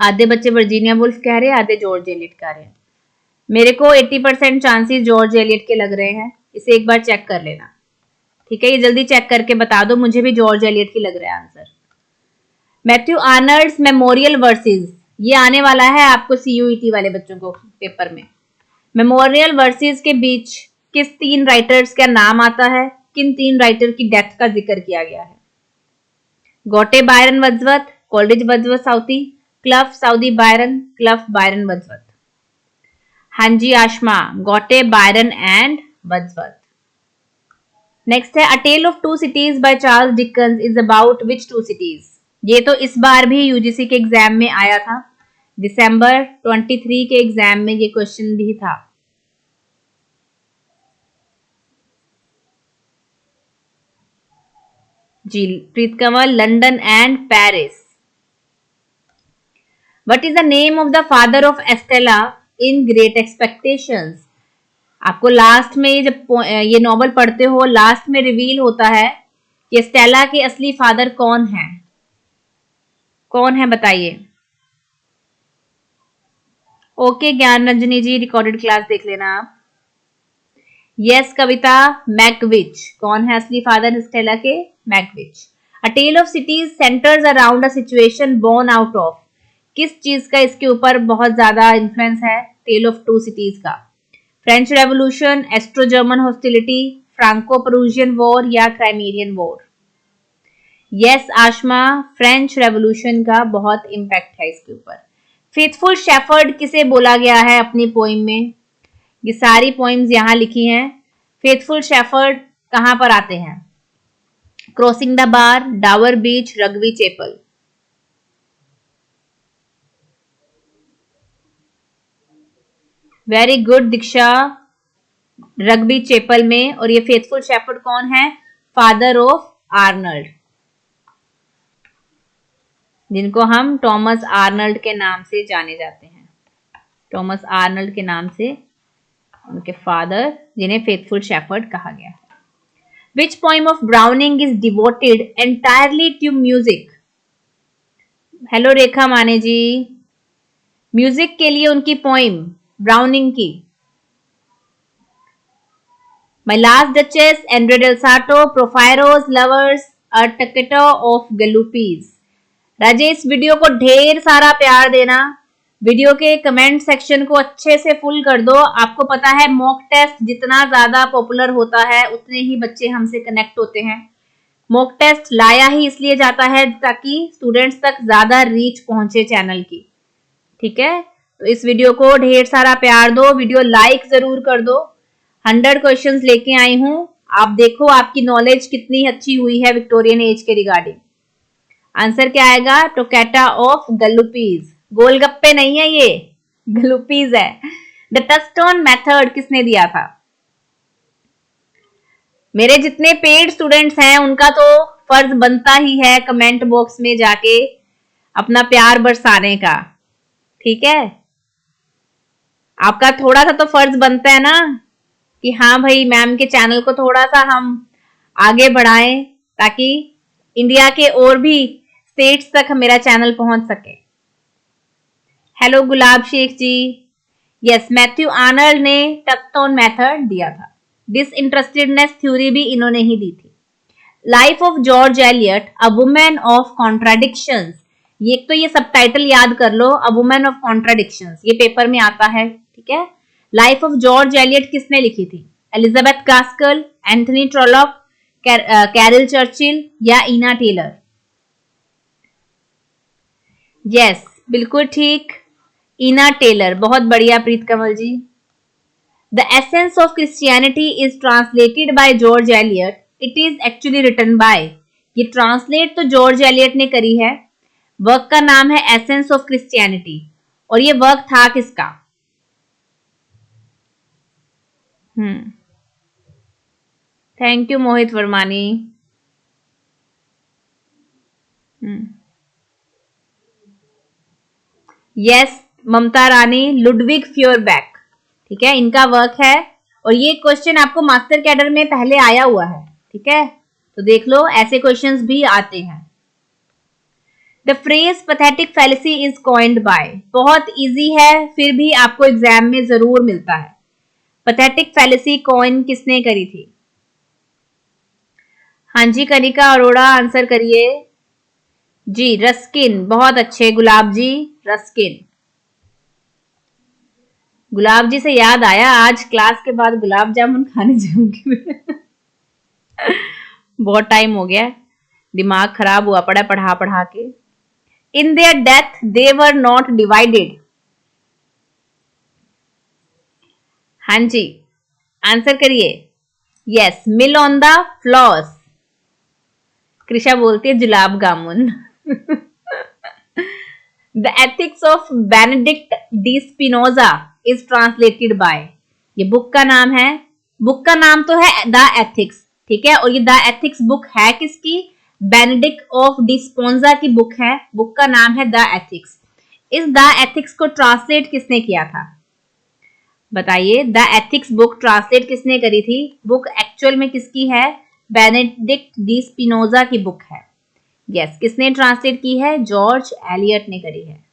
आधे बच्चे वर्जीनिया वुल्फ कह रहे हैं, आधे जॉर्ज एलियट कह रहे हैं। मेरे को 80% चांसेस जॉर्ज एलियट के लग रहे हैं, इसे एक बार चेक कर लेना, ठीक है? ये जल्दी चेक करके बता दो, मुझे भी जॉर्ज एलियट की लग रहा है आंसर। मैथ्यू आर्नल्ड्स मेमोरियल वर्सेस, ये आने वाला है आपको CUET वाले बच्चों को पेपर में। मेमोरियल वर्सेस के बीच किस 3 राइटर्स का नाम आता है? किन 3 राइटर की डेथ का जिक्र किया गया है? Goethe Byron Wordsworth, Coleridge Wordsworth Southey, Clough Southey Byron, Clough Byron Wordsworth. हाँ जी Ashma, Goethe Byron and Wordsworth. Next है a tale of two cities by Charles Dickens is about which 2 cities? ये तो इस बार भी UGC के एग्जाम में आया था, दिसंबर 23 के एग्जाम में ये क्वेश्चन भी था। जी Preet Kanwal, London and Paris. What is the name of the father of Estella in Great Expectations? आपको लास्ट में जब ये नॉवल पढ़ते हो, लास्ट में रिवील होता है कि एस्टेला के असली फादर कौन है? कौन है बताइए? ओके ज्ञान रंजनी जी, रिकॉर्डेड क्लास देख लेना आप। Yes Kavita, Magwitch. कौन है असली फादर एस्टेला के? Magwitch. A tale of cities centers around a situation born out of, किस चीज का इसके ऊपर बहुत ज्यादा इन्फ्लुएंस है? टेल ऑफ टू सिटीज का। French Revolution, Austro German hostility, Franco Peruvian war या Crimean war? Yes Ashma, French Revolution का बहुत इम्पैक्ट है इसके ऊपर। फेथफुल शेफर्ड किसे बोला गया है अपनी पोइम में? ये सारी पोइम्स यहां लिखी हैं। फेथफुल शेफर्ड कहां पर आते हैं? Crossing the bar, Dover Beach, Rugby Chapel. Very good Diksha, Rugby Chapel में। और ये फेथफुल शेफर्ड कौन है? फादर ऑफ आर्नल्ड, जिनको हम टॉमस आर्नल्ड के नाम से जाने जाते हैं। टॉमस आर्नल्ड के नाम से उनके फादर, जिन्हें फेथफुल शेफर्ड कहा गया है। Which poem of Browning is devoted entirely to music? Hello Rekha Mane ji, music के लिए उनकी पोइम ब्राउनिंग की। My last duchess, Andrea del Sarto, Porphyria's lovers, a toccata of Galuppi's. Rajesh, video को ढेर सारा प्यार देना, वीडियो के कमेंट सेक्शन को अच्छे से फुल कर दो। आपको पता है मॉक टेस्ट जितना ज्यादा पॉपुलर होता है उतने ही बच्चे हमसे कनेक्ट होते हैं। मॉक टेस्ट लाया ही इसलिए जाता है ताकि स्टूडेंट्स तक ज्यादा रीच पहुंचे चैनल की, ठीक है? तो इस वीडियो को ढेर सारा प्यार दो, वीडियो लाइक जरूर कर दो। 100 क्वेश्चंस लेके आई हूं, आप देखो आपकी नॉलेज कितनी अच्छी हुई है विक्टोरियन एज के रिगार्डिंग। आंसर क्या आएगा? टोकेटा ऑफ गलुपीज। गोलगप्पे नहीं है ये, गलुपीज है। द टचस्टोन मेथड किसने दिया था? मेरे जितने पेड स्टूडेंट्स हैं उनका तो फर्ज बनता ही है कमेंट बॉक्स में जाके अपना प्यार बरसाने का, ठीक है? आपका थोड़ा सा तो फर्ज बनता है ना कि हाँ भाई मैम के चैनल को थोड़ा सा हम आगे बढ़ाएं ताकि इंडिया के और भी स्टेट्स तक मेरा चैनल पहुंच सके। हेलो गुलाब शेख जी, यस मैथ्यू आर्नल्ड ने टचस्टोन मेथड दिया था। डिसइंटरेस्टेडनेस थ्योरी भी इन्होंने ही दी थी। Life of George Eliot, a women of contradictions, ये तो ये सबटाइटल याद कर लो, अ वुमेन ऑफ कॉन्ट्राडिक्शंस, ये पेपर में आता है, ठीक है? लाइफ ऑफ जॉर्ज एलियट किसने लिखी थी? एलिजाबेथ गास्कल, एंथनी ट्रोलॉप, कैरल चर्चिल या इना टेलर? यस बिल्कुल ठीक, इना टेलर। बहुत बढ़िया Preet Kamal ji. The essence of Christianity is translated by George Eliot, it is actually written by, ये ट्रांसलेट तो जॉर्ज एलियट ने करी है। वर्क का नाम है एसेंस ऑफ क्रिश्चियनिटी, और ये वर्क था किसका? Thank you Mohit Varmani. Yes Mamta Rani, Ludwig Feuerbach, ठीक है, इनका वर्क है। और ये क्वेश्चन आपको मास्टर कैडर में पहले आया हुआ है, ठीक है? तो देख लो ऐसे क्वेश्चंस भी आते हैं। The phrase pathetic fallacy is coined bye, बहुत इजी है फिर भी आपको एग्जाम में जरूर मिलता है। पैथेटिक फैलेसी कॉइन किसने करी थी? हाँ जी कनिका अरोड़ा आंसर करिए जी। रस्किन, बहुत अच्छे गुलाब जी, रस्किन। गुलाब जी से याद आया, आज क्लास के बाद गुलाब जामुन खाने जाऊंगी बहुत टाइम हो गया, दिमाग खराब हुआ पड़ा पढ़ा पढ़ा के। In their death they were not divided. हाँ जी आंसर करिए। Yes, mill on the Floss. Krisha बोलती है जुलाब जामुन the ethics of Benedict de Spinoza is translated by, ये बुक का नाम है, बुक का नाम तो है द एथिक्स, ठीक है, और ये द एथिक्स बुक है किसकी? बेनेडिक्ट ऑफ डी स्पिनोजा की बुक है, बुक का नाम है द एथिक्स। इस द एथिक्स को ट्रांसलेट किसने किया था? बताइए, द एथिक्स बुक ट्रांसलेट किसने करी थी? बुक एक्चुअल में किसकी है? बेनेडिक्ट डी स्पिनोजा की बुक है। यस, किसने ट्रांसलेट की है? जॉर्ज एलियट ने करी है।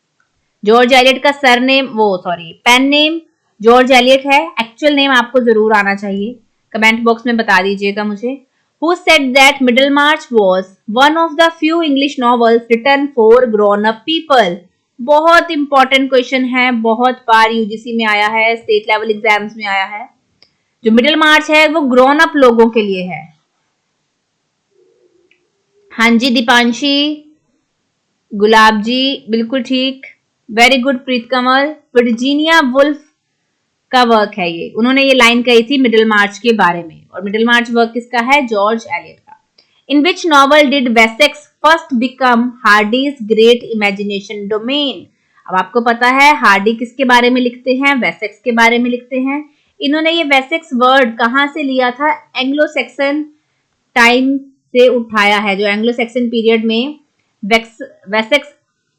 जॉर्ज एलियट का surname pen name George Eliot है, एक्चुअल नेम आपको जरूर आना चाहिए, कमेंट बॉक्स में बता दीजिएगा मुझे। Who said that Middlemarch was one of the few English novels written for grown-up people? बहुत इंपॉर्टेंट क्वेश्चन है, बहुत बार यूजीसी में आया है, स्टेट लेवल एग्जाम्स में आया है। जो मिडिल मार्च है वो ग्रोन अप लोगों के लिए है। हाँ जी दीपांशी, गुलाब जी बिल्कुल ठीक, वेरी गुड प्रीत कमल। वर्जीनिया वुल्फ का वर्क है ये, उन्होंने ये लाइन कही थी मिडिल मार्च के बारे में, और मिडिल मार्च वर्क किसका है? जॉर्ज एलियट का। In which novel did Wessex first become Hardy's great imagination domain? अब आपको पता है हार्डी किसके बारे में लिखते हैं? वेसेक्स के बारे में लिखते हैं। इन्होंने ये वेसेक्स वर्ड कहां से लिया था? एंग्लो सेक्सन टाइम से उठाया है, जो एंग्लो सेक्सन पीरियड में वेसेक्स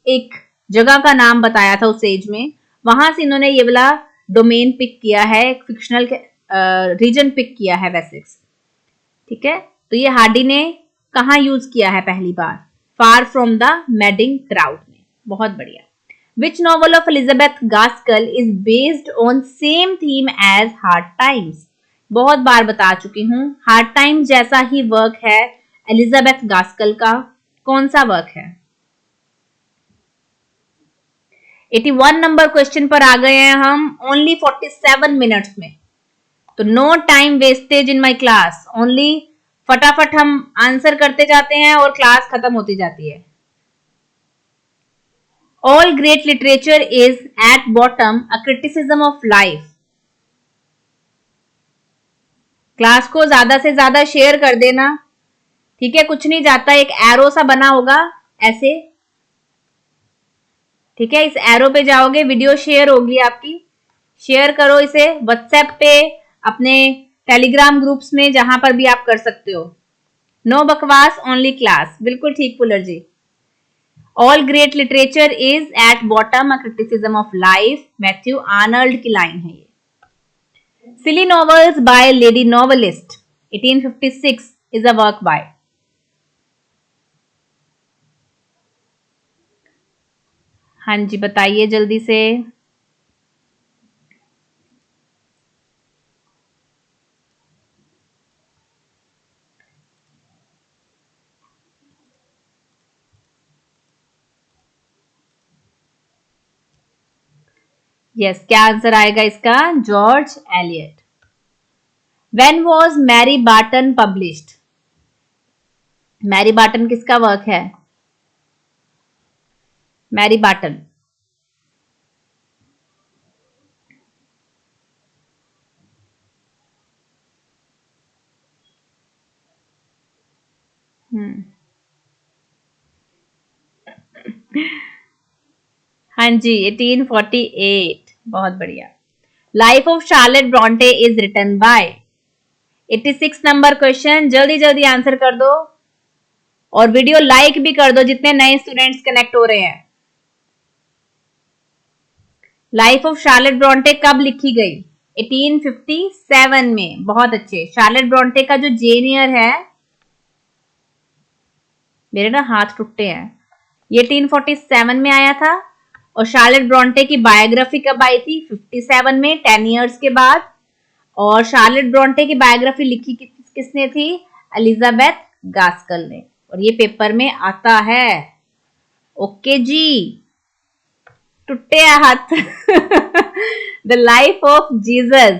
एक जगह का नाम बताया था उस एज में, वहां से इन्होंने ये वाला डोमेन पिक किया है, एक फिक्शनल रीजन पिक किया है वेसेक्स, ठीक है। तो ये हार्डी ने कहाँ यूज किया है पहली बार? Far from the madding crowd में। बहुत बढ़िया। Which novel of Elizabeth Gaskell is based on same theme as hard times? बहुत बार बता चुकी हूं, हार्ड टाइम्स जैसा ही वर्क है एलिजाबेथ गास्कल का। कौन सा वर्क है? 81 नंबर क्वेश्चन पर आ गए हैं हम, ओनली 47 मिनट्स में, तो no time wastage in my class, only फटाफट हम आंसर करते जाते हैं और क्लास खत्म होती जाती है। All great literature is at bottom a criticism of life. Class को ज्यादा से ज्यादा शेयर कर देना, ठीक है, कुछ नहीं जाता, एक एरो सा बना होगा ऐसे, ठीक है, इस एरो पे जाओगे, वीडियो शेयर होगी आपकी, शेयर करो इसे व्हाट्सएप पे, अपने टेलीग्राम ग्रुप्स में, जहां पर भी आप कर सकते हो। नो बकवास, ओनली क्लास, बिल्कुल ठीक Pular ji. All great literature is at bottom a criticism of life, Matthew Arnold की लाइन है ये। Silly novels by lady novelist 1856 is a work by. हाँ जी बताइए जल्दी से। यस, क्या आंसर आएगा इसका? George Eliot. When was Mary Barton published? Mary Barton किसका वर्क है? Mary Barton. हाँ जी 1848, बहुत बढ़िया। Life of Charlotte Bronte is written by. 86 number question, जल्दी जल्दी आंसर कर दो और वीडियो लाइक भी कर दो जितने नए स्टूडेंट्स कनेक्ट हो रहे हैं। लाइफ ऑफ शार्लेट ब्रॉन्टे कब लिखी गई? 1857 में। बहुत अच्छे। शार्लेट ब्रॉन्टे का जो जेनियर है मेरे ना हाथ टूटे हैं। ये 1847 में आया था। और शार्लेट ब्रॉन्टे की बायोग्राफी कब आई थी? 57 में, 10 ईयर्स के बाद। और शार्लेट ब्रॉन्टे की बायोग्राफी लिखी किसने थी? एलिजाबेथ गास्कल ने। और ये पेपर में आता है। ओके जी, टूटे हाथ। द लाइफ ऑफ जीसस,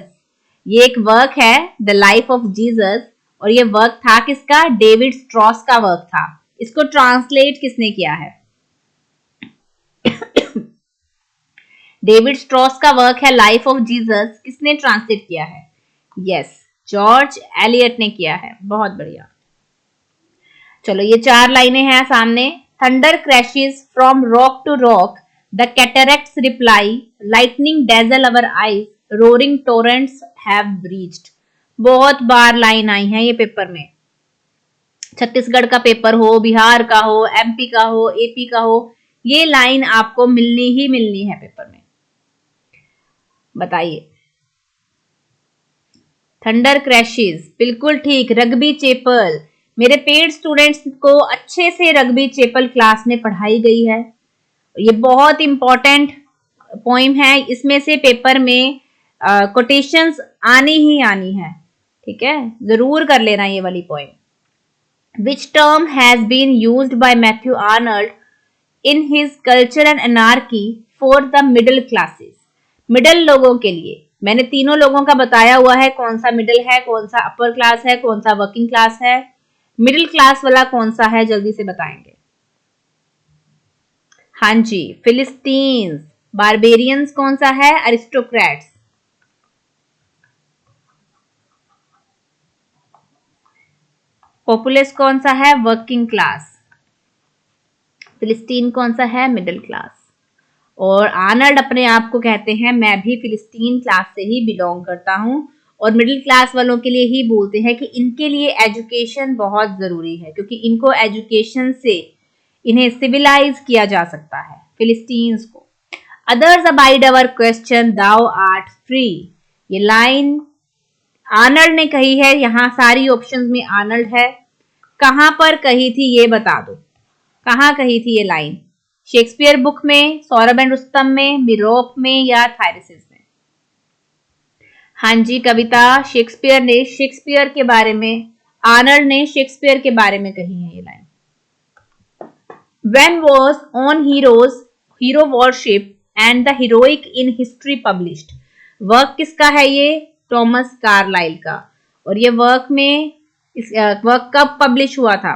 ये एक वर्क है, द लाइफ ऑफ जीसस। और ये वर्क था किसका? डेविड स्ट्रॉस का वर्क था। इसको ट्रांसलेट किसने किया है? डेविड स्ट्रॉस का वर्क है लाइफ ऑफ जीसस। किसने ट्रांसलेट किया है? यस, जॉर्ज एलियट ने किया है। बहुत बढ़िया। चलो, ये 4 लाइनें हैं सामने। Thunder crashes from rock to rock, the cataracts reply, lightning dazzle our eyes, roaring torrents have breached. बहुत बार लाइन आई है ये पेपर में। छत्तीसगढ़ का पेपर हो, बिहार का हो, एमपी का हो, एपी का हो, ये लाइन आपको मिलनी ही मिलनी है पेपर में। बताइए। थंडर क्रैशेस, बिल्कुल ठीक। रग्बी चेपल, मेरे पेड स्टूडेंट्स को अच्छे से रग्बी चेपल क्लास में पढ़ाई गई है। ये बहुत इंपॉर्टेंट पोइम है। इसमें से पेपर में कोटेशंस आनी ही आनी है। ठीक है, जरूर कर लेना ये वाली poem. Which term has been used by Matthew Arnold in his Culture and Anarchy for the middle classes? Middle लोगों के लिए मैंने तीनों लोगों का बताया हुआ है, कौन सा मिडिल है, कौन सा अपर क्लास है, कौन सा वर्किंग क्लास है। मिडिल क्लास वाला कौन सा है, जल्दी से बताएंगे। हाँ जी, फिलिस्टीन्स। बारबेरियंस कौन सा है? अरिस्टोक्रेट्स। पॉपुलस कौन सा है? Working class. फिलिस्तीन कौन सा है? Middle class. और आर्नल्ड अपने आप को कहते हैं मैं भी फिलिस्तीन क्लास से ही बिलोंग करता हूं। और मिडिल क्लास वालों के लिए ही बोलते हैं कि इनके लिए एजुकेशन बहुत जरूरी है, क्योंकि इनको एजुकेशन से इन्हें सिविलाइज किया जा सकता है, फिलिस्तीन्स को। Others abide our question, thou art free. ये लाइन आर्नल्ड ने कही है। यहां सारी ऑप्शंस में आर्नल्ड है। कहां पर कही थी ये बता दो, कहां कही थी ये लाइन? शेक्सपियर बुक में, सौरभ एंड रुस्तम में, मिरोप में, या थायरसिस में? हाँ जी कविता, शेक्सपियर ने शेक्सपियर के बारे में, आर्नल्ड ने शेक्सपियर के बारे में कही है ये line. When was On Heroes, Hero Worship and the Heroic in History published? Work किसका है ये? टॉमस कार्लाइल का। और ये वर्क में इस वर्क कब पब्लिश हुआ था?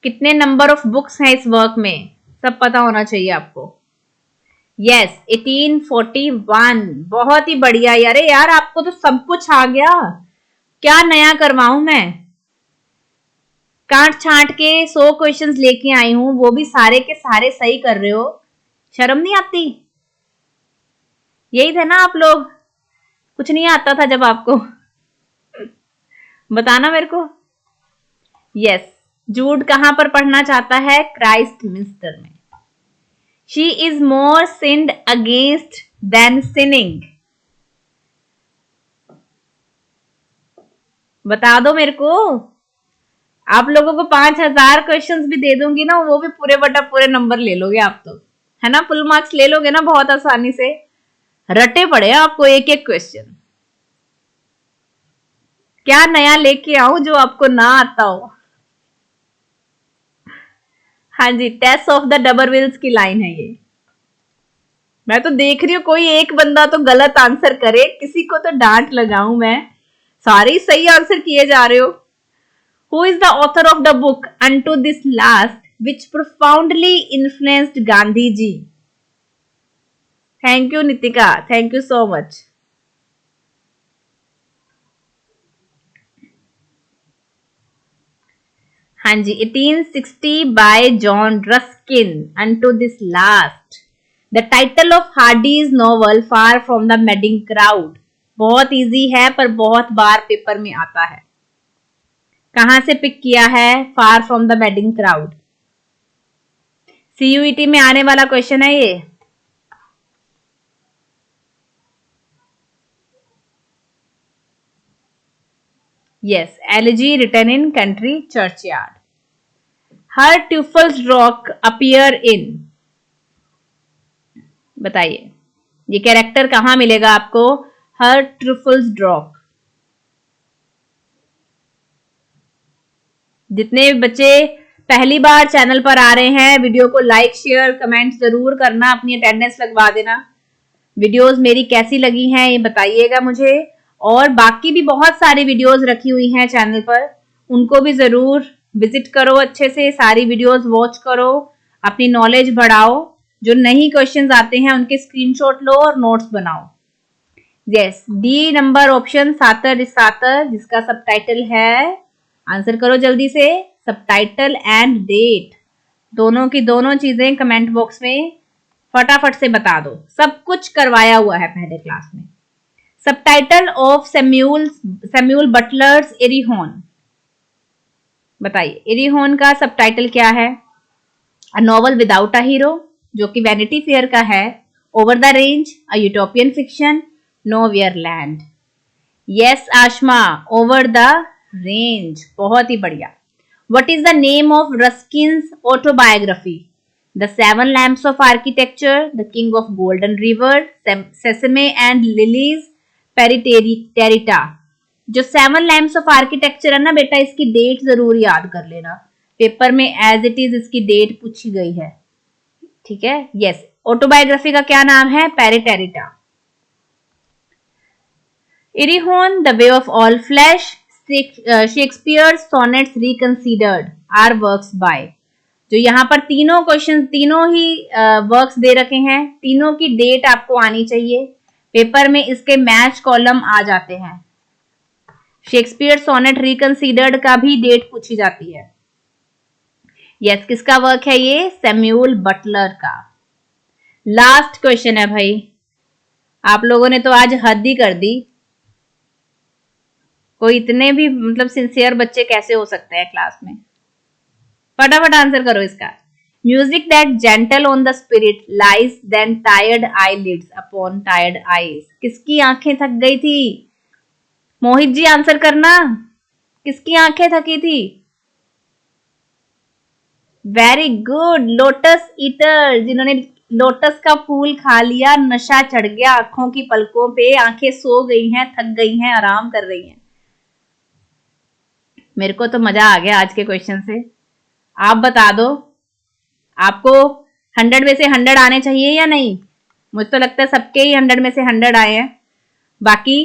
कितने नंबर ऑफ बुक्स हैं इस वर्क में? सब पता होना चाहिए आपको। यस, 1841। बहुत ही बढ़िया यार। यार आपको तो सब कुछ आ गया, क्या नया करवाऊं मैं? काट छांट के 100 क्वेश्चंस लेके आई हूं, वो भी सारे के सारे सही कर रहे हो। शर्म नहीं आती? यही थे ना आप लोग, कुछ नहीं आता था जब आपको। बताना मेरे को। यस, जूड कहां पर पढ़ना चाहता है? क्राइस्ट मिनिस्टर में। She is more sinned against than sinning. बता दो मेरे को। आप लोगों को 5000 क्वेश्चंस भी दे दूंगी ना, वो भी पूरे बटा पूरे नंबर ले लोगे आप तो, है ना? फुल मार्क्स ले लोगे ना बहुत आसानी से। रटे पड़े आपको एक एक क्वेश्चन। क्या नया लेके आऊं जो आपको ना आता हो? हाँ जी, टेस्ट ऑफ द डबरविल्स की लाइन है ये। मैं तो देख रही हूँ कोई एक बंदा तो गलत आंसर करे, किसी को तो डांट लगाऊं मैं। सारे सही आंसर किए जा रहे हो। Who is the author of the book Unto This Last, which profoundly influenced Gandhi ji? Thank you, Nitika. Thank you so much. हाँ जी, 1860 by John Ruskin. Unto This Last. The title of Hardy's novel Far from the Madding Crowd. बहुत easy है पर बहुत बार paper में आता है। कहां से पिक किया है? Far from the madding crowd. CUET में आने वाला क्वेश्चन है ये। Yes, elegy written in country churchyard. Herr Teufelsdrockh appear in, बताइए ये कैरेक्टर कहां मिलेगा आपको? Herr Teufelsdrockh. जितने बच्चे पहली बार चैनल पर आ रहे हैं, वीडियो को लाइक शेयर कमेंट जरूर करना, अपनी अटेंडेंस लगवा देना। वीडियोस मेरी कैसी लगी हैं ये बताइएगा मुझे। और बाकी भी बहुत सारी वीडियोस रखी हुई हैं चैनल पर, उनको भी जरूर विजिट करो, अच्छे से सारी वीडियोस वॉच करो, अपनी नॉलेज बढ़ाओ। जो नहीं क्वेश्चंस आते हैं उनके स्क्रीनशॉट लो और नोट्स बनाओ। Yes, D number option Satar इस सातर, जिसका सबटाइटल है, आंसर करो जल्दी से, सबटाइटल एंड डेट, दोनों की दोनों चीजें कमेंट बॉक्स में फटाफट से बता दो। सब कुछ करवाया हुआ है पहले क्लास में। सबटाइटल ऑफ सैम्यूल बटलर्स एरिहोन, बताइए एरिहोन का सबटाइटल क्या है? A novel without a hero, जो कि वैनिटी फेयर का है। Over the range, a utopian fiction, nowhere land. Yes Ashma, over the range, बहुत ही बढ़िया। What is the name of Ruskin's autobiography? The Seven Lamps of Architecture, The King of Golden River, Sesame and Lilies, Periteriта। जो seven lamps of architecture है ना बेटा, इसकी date जरूर याद कर लेना, पेपर में एज इट इज इसकी डेट पूछी गई है। ठीक है, यस। ऑटोबायोग्राफी का क्या नाम है? Praeterita. Erewhon, the way of all flesh, Shakespeare sonnets reconsidered are works by. जो यहाँ पर तीनों क्वेश्चन, तीनों ही वर्क्स दे रखे हैं, तीनों की डेट आपको आनी चाहिए। पेपर में इसके मैच कॉलम आ जाते हैं। शेक्सपियर सोनेट रिकंसीडर्ड का भी डेट पूछी जाती है। यस, किसका वर्क है ये? सैम्यूल बटलर का। लास्ट क्वेश्चन है भाई, आप लोगों ने तो आज हद ही कर दी। कोई इतने भी मतलब सिंसियर बच्चे कैसे हो सकते हैं क्लास में? फटाफट आंसर करो इसका। Music that gentle on the spirit lies than tired eyelids upon tired eyes. किसकी आंखें थक गई थी? मोहित जी आंसर करना, किसकी आंखें थकी थी? वेरी गुड, लोटस ईटर, जिन्होंने लोटस का फूल खा लिया, नशा चढ़ गया आंखों की पलकों पे, आंखें सो गई हैं, थक गई हैं, आराम कर रही हैं। मेरे को तो मजा आ गया आज के क्वेश्चन से। आप बता दो, आपको 100 में से 100 आने चाहिए या नहीं? मुझे तो लगता है सबके ही 100 में से 100 आए हैं। बाकी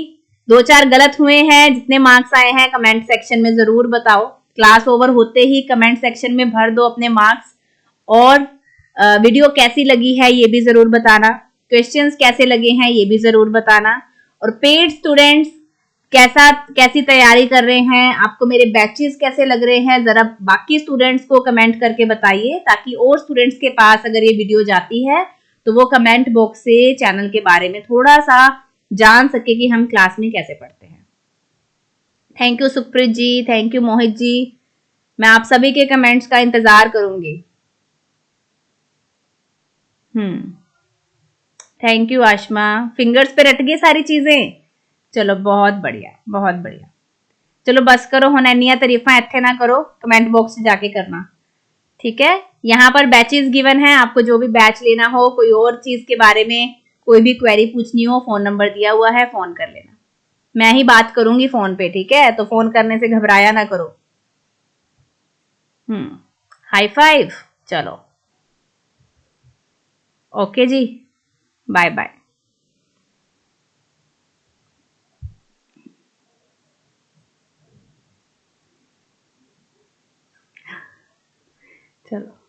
2-4 गलत हुए हैं, जितने मार्क्स आए हैं कमेंट सेक्शन में जरूर बताओ। क्लास ओवर होते ही कमेंट सेक्शन में भर दो अपने मार्क्स। और वीडियो कैसी लगी है ये भी जरूर बताना, क्वेश्चंस कैसे लगे हैं ये भी जरूर बताना। और पेड स्टूडेंट्स कैसी तैयारी कर रहे हैं, आपको मेरे बैचेस कैसे लग रहे हैं, जरा बाकी स्टूडेंट्स को कमेंट करके बताइए, ताकि और स्टूडेंट्स के पास अगर ये वीडियो जाती है तो वो कमेंट बॉक्स से चैनल के बारे में थोड़ा सा जान सके कि हम क्लास में कैसे पढ़ते हैं। Thank you Supreet ji, thank you Mohit ji, मैं आप सभी के कमेंट्स का इंतजार करूंगी। थैंक यू आशमा, फिंगर्स पे रट गई सारी चीजें। चलो बहुत बढ़िया, बहुत बढ़िया। चलो बस करो, हुण इन्नियां तारीफां इत्थे ना करो, कमेंट बॉक्स में जाके करना। ठीक है, यहाँ पर बैचेस गिवन है, आपको जो भी बैच लेना हो, कोई और चीज के बारे में कोई भी क्वेरी पूछनी हो, फोन नंबर दिया हुआ है, फोन कर लेना। मैं ही बात करूंगी फोन पे, ठीक है? तो फोन करने से घबराया ना करो। हाई फाइव, चलो ओके जी, बाय बाय। चलो।